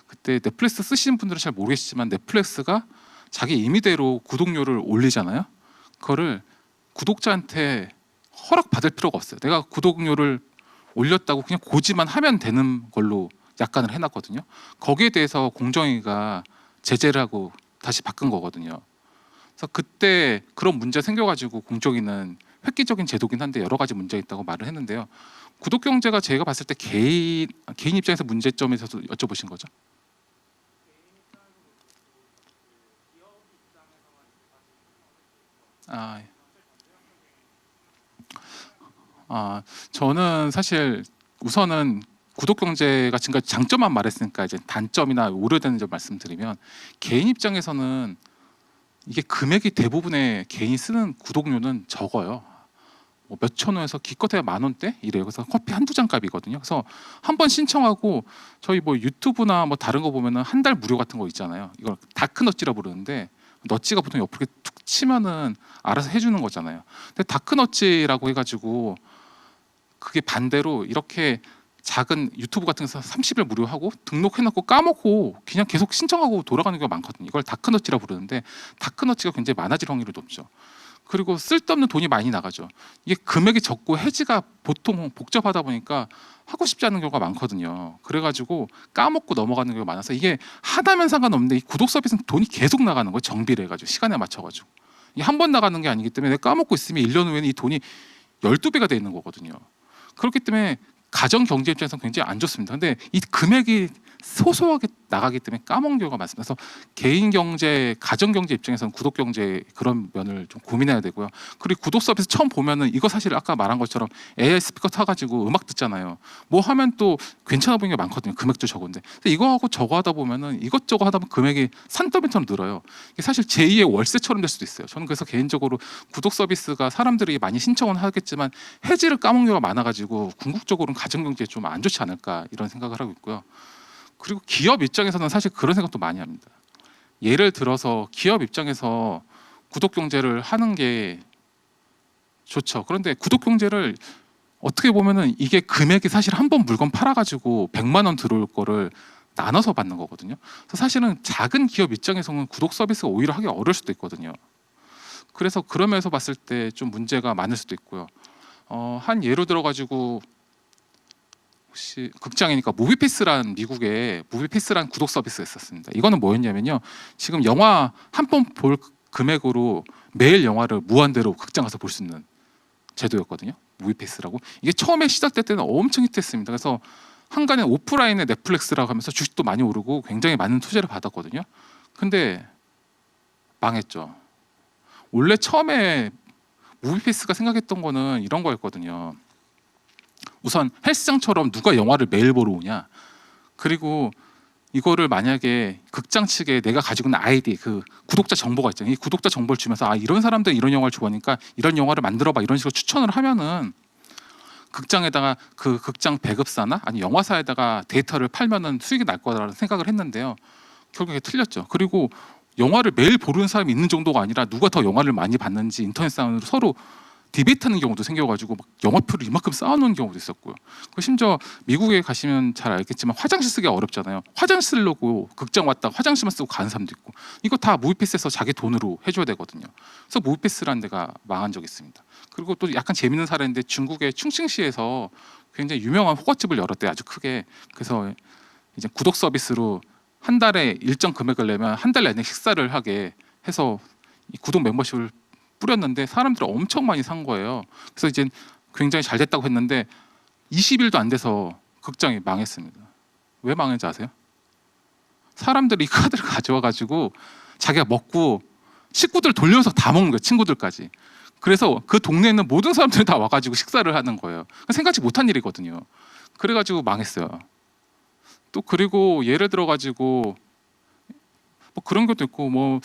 그때 넷플릭스 쓰시는 분들은 잘 모르겠지만 넷플릭스가 자기 임의대로 구독료를 올리잖아요. 그거를 구독자한테 허락받을 필요가 없어요. 내가 구독료를 올렸다고 그냥 고지만 하면 되는 걸로 약관을 해놨거든요. 거기에 대해서 공정위가 제재를 하고 다시 바꾼 거거든요. 그래서 그때 그런 문제 생겨가지고 공정위는 획기적인 제도긴 한데 여러 가지 문제가 있다고 말을 했는데요. 구독 경제가 제가 봤을 때 개인 입장에서 문제점에 있어서 여쭤보신 거죠? 아, 저는 사실 우선은 구독 경제가 지금까지 장점만 말했으니까 이제 단점이나 우려되는 점 말씀드리면, 개인 입장에서는 이게 금액이 대부분의 개인이 쓰는 구독료는 적어요. 뭐 몇천 원에서 기껏해야 만 원대 이래요. 그래서 커피 한두 잔 값이거든요. 그래서 한 번 신청하고, 저희 뭐 유튜브나 뭐 다른 거 보면은 한 달 무료 같은 거 있잖아요. 이걸 다크너찌라 부르는데, 너찌가 보통 옆으로 이렇게 툭 치면은 알아서 해주는 거잖아요. 근데 다크너찌라고 해가지고 그게 반대로 이렇게 작은 유튜브 같은 데서 30일 무료하고 등록해놓고 까먹고 그냥 계속 신청하고 돌아가는 경우가 많거든요. 이걸 다크너찌라 부르는데, 다크너찌가 굉장히 많아질 확률이 높죠. 그리고 쓸데없는 돈이 많이 나가죠. 이게 금액이 적고 해지가 보통 복잡하다 보니까 하고 싶지 않은 경우가 많거든요. 그래가지고 까먹고 넘어가는 경우가 많아서, 이게 하다면 상관없는데 이 구독 서비스는 돈이 계속 나가는 거예요. 정비를 해가지고 시간에 맞춰가지고. 이게 한 번 나가는 게 아니기 때문에 내가 까먹고 있으면 1년 후에는 이 돈이 12배가 돼 있는 거거든요. 그렇기 때문에 가정 경제 입장에서는 굉장히 안 좋습니다. 근데 이 금액이 소소하게 나가기 때문에 까먹는 경우가 많습니다. 그래서 개인 경제, 가정 경제 입장에서는 구독 경제 그런 면을 좀 고민해야 되고요. 그리고 구독 서비스 처음 보면은 이거 사실 아까 말한 것처럼 AI 스피커 타가지고 음악 듣잖아요. 뭐 하면 또 괜찮아 보이는 게 많거든요. 금액도 적은데. 근데 이거 하고 저거 하다 보면은 이것저것 하다 보면 금액이 산더미처럼 늘어요. 이게 사실 제2의 월세처럼 될 수도 있어요. 저는 그래서 개인적으로 구독 서비스가 사람들이 많이 신청은 하겠지만 해지를 까먹는 경우가 많아가지고 궁극적으로는 가정 경제에 좀 안 좋지 않을까 이런 생각을 하고 있고요. 그리고 기업 입장에서는 사실 그런 생각도 많이 합니다. 예를 들어서 기업 입장에서 구독 경제를 하는 게 좋죠. 그런데 구독 경제를 어떻게 보면은 이게 금액이 사실 한 번 물건 팔아가지고 100만 원 들어올 거를 나눠서 받는 거거든요. 그래서 사실은 작은 기업 입장에서는 구독 서비스가 오히려 하기 어려울 수도 있거든요. 그래서 그런 면에서 봤을 때 좀 문제가 많을 수도 있고요. 한 예로 들어가지고, 혹시 극장이니까 무비패스란, 미국에 무비패스란 구독 서비스가 있었습니다. 이거는 뭐였냐면요, 지금 영화 한 번 볼 금액으로 매일 영화를 무한대로 극장 가서 볼 수 있는 제도였거든요. 무비패스라고. 이게 처음에 시작될 때는 엄청 히트했습니다. 그래서 한간에 오프라인의 넷플릭스라고 하면서 주식도 많이 오르고 굉장히 많은 투자를 받았거든요. 근데 망했죠. 원래 처음에 무비패스가 생각했던 거는 이런 거였거든요. 우선 헬스장처럼 누가 영화를 매일 보러 오냐, 그리고 이거를 만약에 극장 측에 내가 가지고 있는 아이디, 그 구독자 정보가 있잖아요. 이 구독자 정보를 주면서 이런 사람들 이런 영화를 좋아하니까 이런 영화를 만들어봐, 이런 식으로 추천을 하면은 극장에다가 그 극장 배급사나 아니 영화사에다가 데이터를 팔면은 수익이 날 거라는 생각을 했는데요. 결국에 틀렸죠. 그리고 영화를 매일 보는 사람이 있는 정도가 아니라 누가 더 영화를 많이 봤는지 인터넷상으로 서로 디베이트하는 경우도 생겨가지고 막 영화표를 이만큼 쌓아놓은 경우도 있었고요. 심지어 미국에 가시면 잘 알겠지만 화장실 쓰기가 어렵잖아요. 화장실 쓰려고 극장 왔다가 화장실만 쓰고 가는 사람도 있고, 이거 다 무비패스에서 자기 돈으로 해줘야 되거든요. 그래서 무비패스라는 데가 망한 적이 있습니다. 그리고 또 약간 재밌는 사례인데, 중국의 충칭시에서 굉장히 유명한 호거집을 열었대요. 아주 크게. 그래서 이제 구독 서비스로 한 달에 일정 금액을 내면 한 달 내내 식사를 하게 해서 이 구독 멤버십을 뿌렸는데 사람들이 엄청 많이 산 거예요. 그래서 이제 굉장히 잘 됐다고 했는데 20일도 안 돼서 극장이 망했습니다. 왜 망했는지 아세요? 사람들이 이 카드를 가져와 가지고 자기가 먹고 식구들 돌려서 다 먹는 거예요. 친구들까지. 그래서 그 동네에 있는 모든 사람들이 다 와가지고 식사를 하는 거예요. 생각지 못한 일이거든요. 그래가지고 망했어요. 또 그리고 예를 들어가지고 뭐 그런 것도 있고, 뭐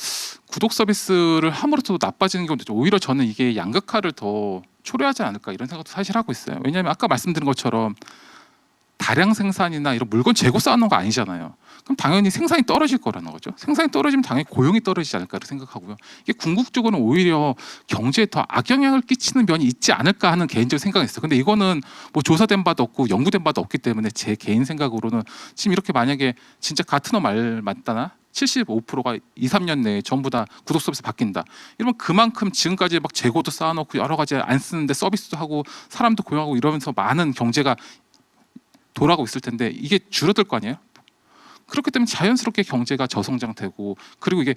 구독 서비스를 함으로써 나빠지는 경우도 있죠. 오히려 저는 이게 양극화를 더 초래하지 않을까 이런 생각도 사실 하고 있어요. 왜냐하면 아까 말씀드린 것처럼 다량 생산이나 이런 물건 재고 쌓아놓은 거 아니잖아요. 그럼 당연히 생산이 떨어질 거라는 거죠. 생산이 떨어지면 당연히 고용이 떨어지지 않을까 생각하고요. 이게 궁극적으로는 오히려 경제에 더 악영향을 끼치는 면이 있지 않을까 하는 개인적인 생각이 있어요. 근데 이거는 뭐 조사된 바도 없고 연구된 바도 없기 때문에 제 개인 생각으로는 지금 이렇게 만약에 진짜 가트너 말 맞다나 75%가 2, 3년 내에 전부 다 구독 서비스 바뀐다. 이러면 그만큼 지금까지 막 재고도 쌓아놓고 여러 가지 안 쓰는데 서비스도 하고 사람도 고용하고 이러면서 많은 경제가 돌아가고 있을 텐데 이게 줄어들 거 아니에요? 그렇기 때문에 자연스럽게 경제가 저성장되고, 그리고 이게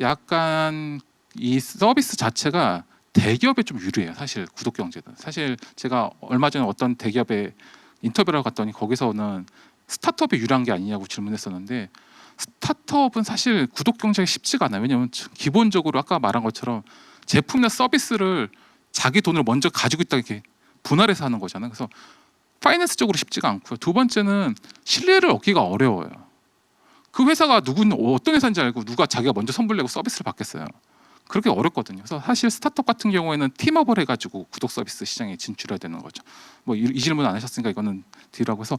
약간 이 서비스 자체가 대기업에 좀 유리해요. 사실 구독 경제는. 사실 제가 얼마 전에 어떤 대기업에 인터뷰를 하고 갔더니 거기서는 스타트업에 유리한 게 아니냐고 질문했었는데, 스타트업은 사실 구독 경제가 쉽지가 않아요. 왜냐하면 기본적으로 아까 말한 것처럼 제품이나 서비스를 자기 돈을 먼저 가지고 있다 이렇게 분할해서 하는 거잖아요. 그래서 파이낸스적으로 쉽지가 않고요. 두 번째는 신뢰를 얻기가 어려워요. 그 회사가 어떤 회사인지 알고 누가 자기가 먼저 선불 내고 서비스를 받겠어요. 그렇게 어렵거든요. 그래서 사실 스타트업 같은 경우에는 팀업을 해가지고 구독 서비스 시장에 진출해야 되는 거죠. 뭐 이 질문 안 하셨으니까 이거는 뒤라고 해서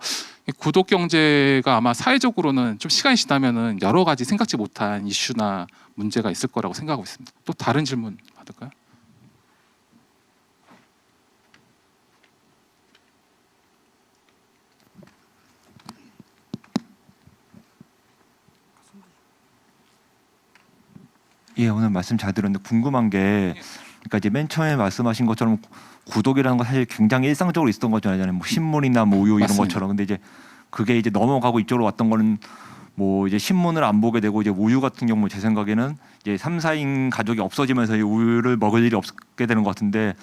구독 경제가 아마 사회적으로는 좀 시간이 지나면은 여러 가지 생각지 못한 이슈나 문제가 있을 거라고 생각하고 있습니다. 또 다른 질문 받을까요? 예, 오늘 말씀 잘 들었는데 궁금한 게, 그러니까 이제 맨 처음에 말씀하신 것처럼 구독이라는 건 사실 굉장히 일상적으로 있었던 거잖아요. 뭐 신문이나 뭐 우유 이런 맞습니다. 것처럼. 근데 이제 그게 이제 넘어가고 이쪽으로 왔던 거는 뭐 이제 신문을 안 보게 되고, 이제 우유 같은 경우 제 생각에는 이제 3, 4인 가족이 없어지면서 이 우유를 먹을 일이 없게 되는 것 같은데,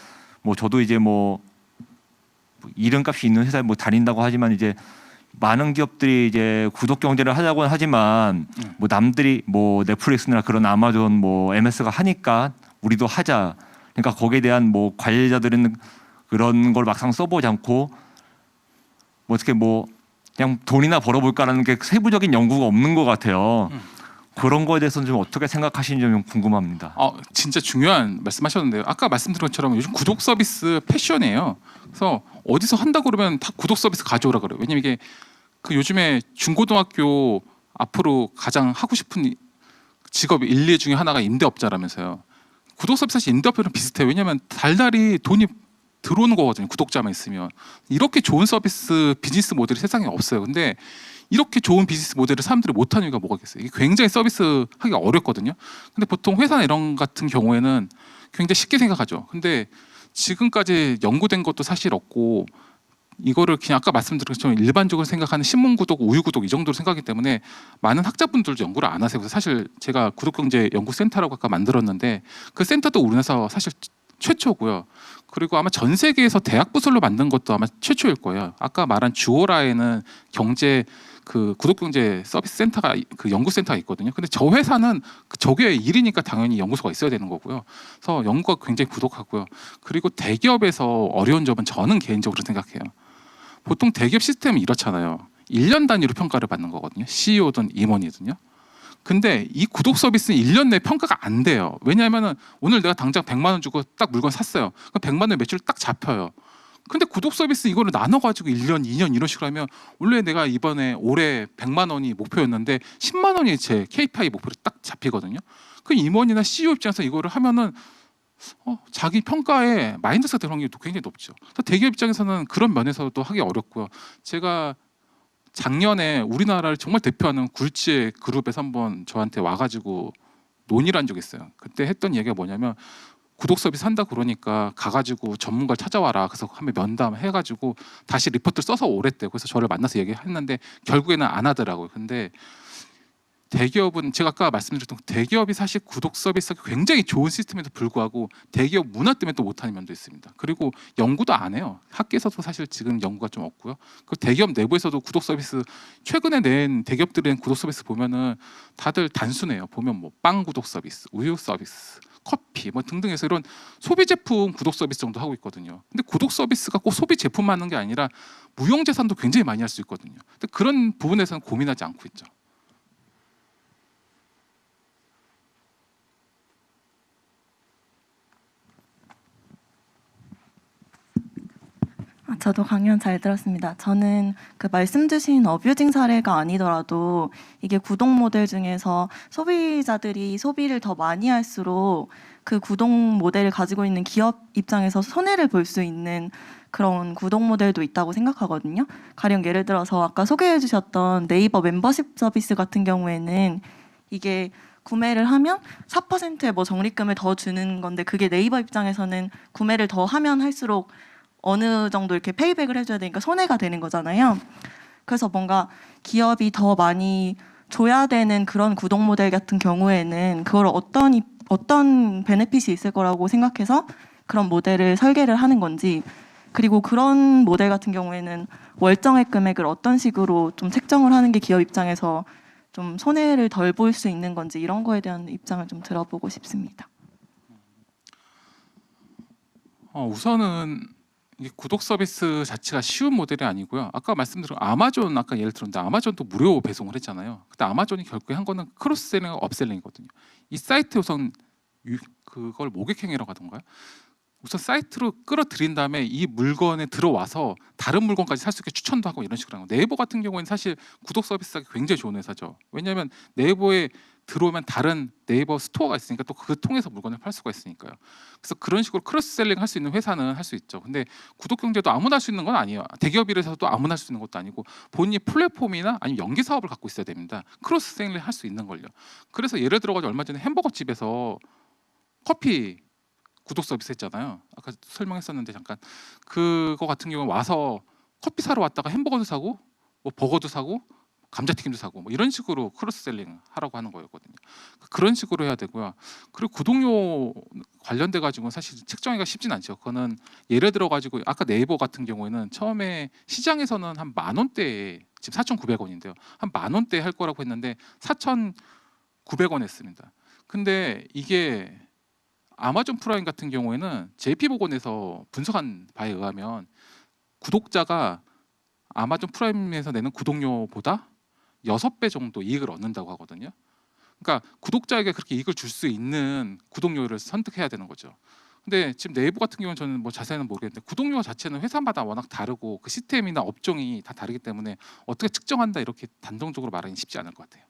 뭐 저도 이제 뭐 이름값이 있는 회사에 뭐 다닌다고 하지만 이제 많은 기업들이 이제 구독 경제를 하려고 하지만 뭐 남들이 뭐 넷플릭스나 그런 아마존 뭐 MS가 하니까 우리도 하자. 그러니까 거기에 대한 뭐 관리자들은 그런 걸 막상 써보지 않고 뭐 어떻게 뭐 그냥 돈이나 벌어볼까라는 게 세부적인 연구가 없는 것 같아요. 그런 거에 대해서는 좀 어떻게 생각하시는지 좀 궁금합니다. 진짜 중요한 말씀하셨는데요. 아까 말씀드린 것처럼 요즘 구독 서비스 패션이에요. 그래서 어디서 한다 그러면 다 구독 서비스 가져오라 그래요. 왜냐면 이게 그 요즘에 중고등학교 앞으로 가장 하고 싶은 직업 1, 2 중에 하나가 임대업자라면서요. 구독 서비스 사실 임대업자랑 비슷해요. 왜냐면 달달이 돈이 들어오는 거거든요. 구독자만 있으면. 이렇게 좋은 서비스 비즈니스 모델이 세상에 없어요. 근데 이렇게 좋은 비즈니스 모델을 사람들이 못하는 이유가 뭐가 있겠어요? 이게 굉장히 서비스 하기가 어렵거든요. 근데 보통 회사나 이런 같은 경우에는 굉장히 쉽게 생각하죠. 근데 지금까지 연구된 것도 사실 없고 이거를 그냥 아까 말씀드린 것처럼 일반적으로 생각하는 신문 구독, 우유 구독 이 정도로 생각하기 때문에 많은 학자분들도 연구를 안 하세요. 그래서 사실 제가 구독경제연구센터라고 아까 만들었는데 그 센터도 우리나라에서 사실 최초고요. 그리고 아마 전 세계에서 대학 부설로 만든 것도 아마 최초일 거예요. 아까 말한 주오라에는 경제 그 구독경제 서비스 센터가 그 연구센터가 있거든요. 근데 저 회사는 저게 일이니까 당연히 연구소가 있어야 되는 거고요. 그래서 연구가 굉장히 부족하고요. 그리고 대기업에서 어려운 점은 저는 개인적으로 생각해요. 보통 대기업 시스템은 이렇잖아요. 1년 단위로 평가를 받는 거거든요. CEO든 임원이든요. 근데 이 구독 서비스는 1년 내에 평가가 안 돼요. 왜냐하면 오늘 내가 당장 100만 원 주고 딱 물건 샀어요. 그럼 100만 원 매출 딱 잡혀요. 근데 구독 서비스 이거를 나눠가지고 1년, 2년 이런 식으로 하면 원래 내가 이번에 올해 100만 원이 목표였는데 10만 원이 제 KPI 목표로 딱 잡히거든요. 그 임원이나 CEO 입장에서 이거를 하면은 자기 평가에 마이너스가 되는 확률이 굉장히 높죠. 그래서 대기업 입장에서는 그런 면에서도 하기 어렵고요. 제가 작년에 우리나라를 정말 대표하는 굴지의 그룹에서 한번 저한테 와가지고 논의를 한 적이 있어요. 그때 했던 얘기가 뭐냐면 구독 서비스 한다 그러니까 가가지고 전문가를 찾아와라. 그래서 한번 면담 해가지고 다시 리포트를 써서 오랬대요. 그래서 저를 만나서 얘기했는데 결국에는 안 하더라고요. 근데 대기업은 제가 아까 말씀드렸던 대기업이 사실 구독 서비스가 굉장히 좋은 시스템에도 불구하고 대기업 문화 때문에 또 못하는 면도 있습니다. 그리고 연구도 안 해요. 학계에서도 사실 지금 연구가 좀 없고요. 그 대기업 내부에서도 구독 서비스 최근에 낸 대기업들이 낸 구독 서비스 보면은 다들 단순해요. 보면 뭐 빵 구독 서비스, 우유 서비스, 커피 뭐 등등해서 이런 소비 제품 구독 서비스 정도 하고 있거든요. 근데 구독 서비스가 꼭 소비 제품만 하는 게 아니라 무형 재산도 굉장히 많이 할 수 있거든요. 근데 그런 부분에서는 고민하지 않고 있죠. 저도 강연 잘 들었습니다. 저는 그 말씀 주신 어뷰징 사례가 아니더라도 이게 구독 모델 중에서 소비자들이 소비를 더 많이 할수록 그 구독 모델을 가지고 있는 기업 입장에서 손해를 볼 수 있는 그런 구독 모델도 있다고 생각하거든요. 가령 예를 들어서 아까 소개해 주셨던 네이버 멤버십 서비스 같은 경우에는 이게 구매를 하면 4%의 뭐 적립금을 더 주는 건데 그게 네이버 입장에서는 구매를 더 하면 할수록 어느 정도 이렇게 페이백을 해줘야 되니까 손해가 되는 거잖아요. 그래서 뭔가 기업이 더 많이 줘야 되는 그런 구독 모델 같은 경우에는 그걸 어떤 베네핏이 있을 거라고 생각해서 그런 모델을 설계를 하는 건지, 그리고 그런 모델 같은 경우에는 월정액 금액을 어떤 식으로 좀 책정을 하는 게 기업 입장에서 좀 손해를 덜 볼 수 있는 건지 이런 거에 대한 입장을 좀 들어보고 싶습니다. 우선은 이 구독 서비스 자체가 쉬운 모델이 아니고요. 아까 말씀드린 아마존 아까 예를 들었는데 아마존도 무료 배송을 했잖아요. 근데 아마존이 결국에 한 거는 크로스셀링과 업셀링이거든요. 이 사이트 우선 그걸 모객행위라고 하던가요? 우선 사이트로 끌어들인 다음에 이 물건에 들어와서 다른 물건까지 살 수 있게 추천도 하고 이런 식으로 하는 거예요. 네이버 같은 경우에는 사실 구독 서비스가 굉장히 좋은 회사죠. 왜냐하면 네이버에 들어오면 다른 네이버 스토어가 있으니까 또 그 통해서 물건을 팔 수가 있으니까요. 그래서 그런 식으로 크로스셀링 할 수 있는 회사는 할 수 있죠. 근데 구독 경제도 아무나 할 수 있는 건 아니에요. 대기업이라서도 아무나 할 수 있는 것도 아니고 본인이 플랫폼이나 아니면 연계 사업을 갖고 있어야 됩니다. 크로스셀링 할 수 있는 걸요. 그래서 예를 들어가지고 얼마 전에 햄버거 집에서 커피 구독 서비스 했잖아요. 아까 설명했었는데 잠깐 그거 같은 경우 와서 커피 사러 왔다가 햄버거도 사고 뭐 버거도 사고 감자튀김도 사고 뭐 이런 식으로 크로스셀링 하라고 하는 거였거든요. 그런 식으로 해야 되고요. 그리고 구독료 관련돼 가지고 사실 책정하기가 쉽진 않죠. 그거는 예를 들어 가지고 아까 네이버 같은 경우에는 처음에 시장에서는 한 10,000원대에 지금 4,900원인데요. 한 10,000원대 할 거라고 했는데 4,900원 했습니다. 근데 이게 아마존 프라임 같은 경우에는 JP보건에서 분석한 바에 의하면 구독자가 아마존 프라임에서 내는 구독료보다 6배 정도 이익을 얻는다고 하거든요. 그러니까 구독자에게 그렇게 이익을 줄 수 있는 구독료를 선택해야 되는 거죠. 근데 지금 네이버 같은 경우는 저는 뭐 자세히는 모르겠는데 구독료 자체는 회사마다 워낙 다르고 그 시스템이나 업종이 다 다르기 때문에 어떻게 측정한다 이렇게 단정적으로 말하기 쉽지 않을 것 같아요.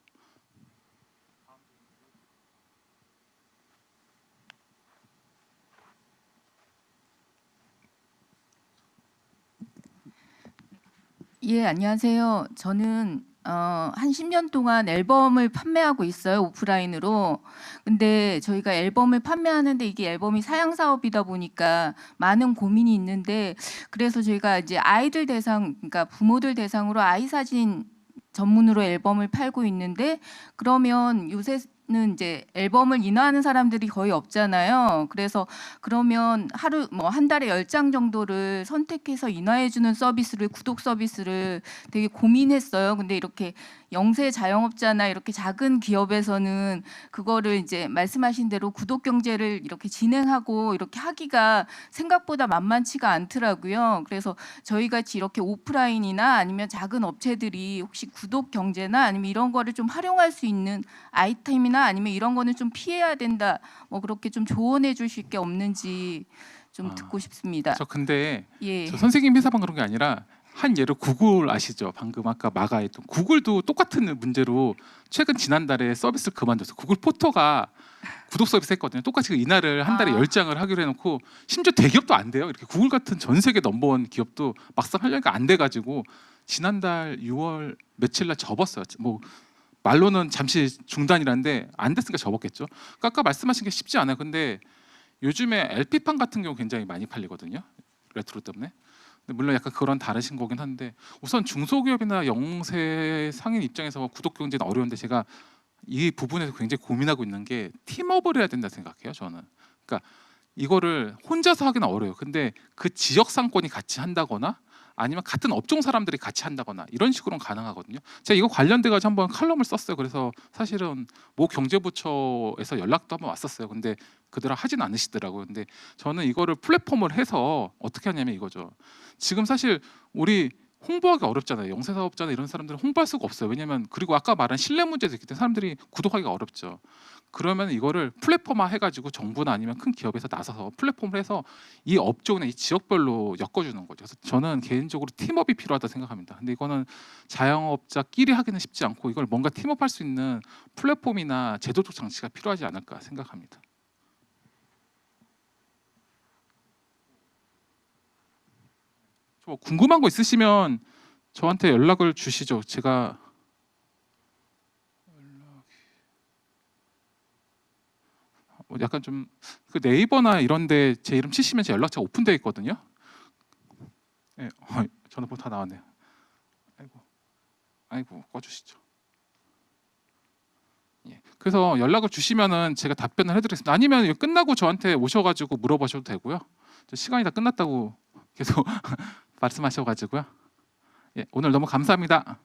예, 안녕하세요. 저는 한 10년 동안 앨범을 판매하고 있어요, 오프라인으로. 근데 저희가 앨범을 판매하는데 이게 앨범이 사양 사업이다 보니까 많은 고민이 있는데 그래서 저희가 이제 아이들 대상, 그러니까 부모들 대상으로 아이 사진 전문으로 앨범을 팔고 있는데 그러면 요새는 이제 앨범을 인화하는 사람들이 거의 없잖아요. 그래서 그러면 하루 뭐 한 달에 10장 정도를 선택해서 인화해 주는 서비스를 구독 서비스를 되게 고민했어요. 근데 이렇게 영세 자영업자나 이렇게 작은 기업에서는 그거를 이제 말씀하신 대로 구독 경제를 이렇게 진행하고 이렇게 하기가 생각보다 만만치가 않더라고요. 그래서 저희 같이 이렇게 오프라인이나 아니면 작은 업체들이 혹시 구독 경제나 아니면 이런 거를 좀 활용할 수 있는 아이템이나 아니면 이런 거는 좀 피해야 된다. 뭐 그렇게 좀 조언해 주실 게 없는지 좀 듣고 싶습니다. 저 근데 예. 저 선생님 회사만 그런 게 아니라 한 예로 구글 아시죠? 방금 아까 마가했던 구글도 똑같은 문제로 최근 지난달에 서비스를 그만뒀어요. 구글 포토가 구독 서비스 했거든요. 똑같이 그 이날을 한 달에 10장을 하기로 해놓고 심지어 대기업도 안 돼요. 이렇게 구글 같은 전 세계 넘버원 기업도 막상 하려니까 안 돼가지고 지난달 6월 며칠 날 접었어요. 뭐 말로는 잠시 중단이라는데 안 됐으니까 접었겠죠. 그러니까 아까 말씀하신 게 쉽지 않아요. 근데 요즘에 LP판 같은 경우 굉장히 많이 팔리거든요. 레트로 때문에. 근데 물론 약간 그런 다르신 거긴 한데 우선 중소기업이나 영세 상인 입장에서 구독 경제는 어려운데 제가 이 부분에서 굉장히 고민하고 있는 게 팀업을 해야 된다 생각해요. 저는. 그러니까 이거를 혼자서 하기는 어려워요. 근데 그 지역 상권이 같이 한다거나 아니면 같은 업종 사람들이 같이 한다거나 이런 식으로는 가능하거든요. 제가 이거 관련돼 가지고 한번 칼럼을 썼어요. 그래서 사실은 모 경제부처에서 연락도 한번 왔었어요. 근데 그들은 하진 않으시더라고요. 근데 저는 이거를 플랫폼을 해서 어떻게 하냐면 이거죠. 지금 사실 우리 홍보하기 어렵잖아요. 영세 사업자나 이런 사람들은 홍보할 수가 없어요. 왜냐면 그리고 아까 말한 신뢰 문제도 있기 때문에 사람들이 구독하기가 어렵죠. 그러면 이거를 플랫폼화 해가지고 정부나 아니면 큰 기업에서 나서서 플랫폼을 해서 이 업종이나 이 지역별로 엮어주는 거죠. 그래서 저는 개인적으로 팀업이 필요하다 생각합니다. 근데 이거는 자영업자끼리 하기는 쉽지 않고 이걸 뭔가 팀업할 수 있는 플랫폼이나 제도적 장치가 필요하지 않을까 생각합니다. 뭐 궁금한 거 있으시면 저한테 연락을 주시죠. 제가 약간 좀 그 네이버나 이런데 제 이름 치시면 제 연락처 오픈되어 있거든요. 네, 전화번호 다 나왔네요. 아이고 꺼주시죠. 예, 그래서 연락을 주시면은 제가 답변을 해드리겠습니다. 아니면 이거 끝나고 저한테 오셔가지고 물어보셔도 되고요. 저 시간이 다 끝났다고 계속 말씀하셔가지고요. 예, 오늘 너무 감사합니다.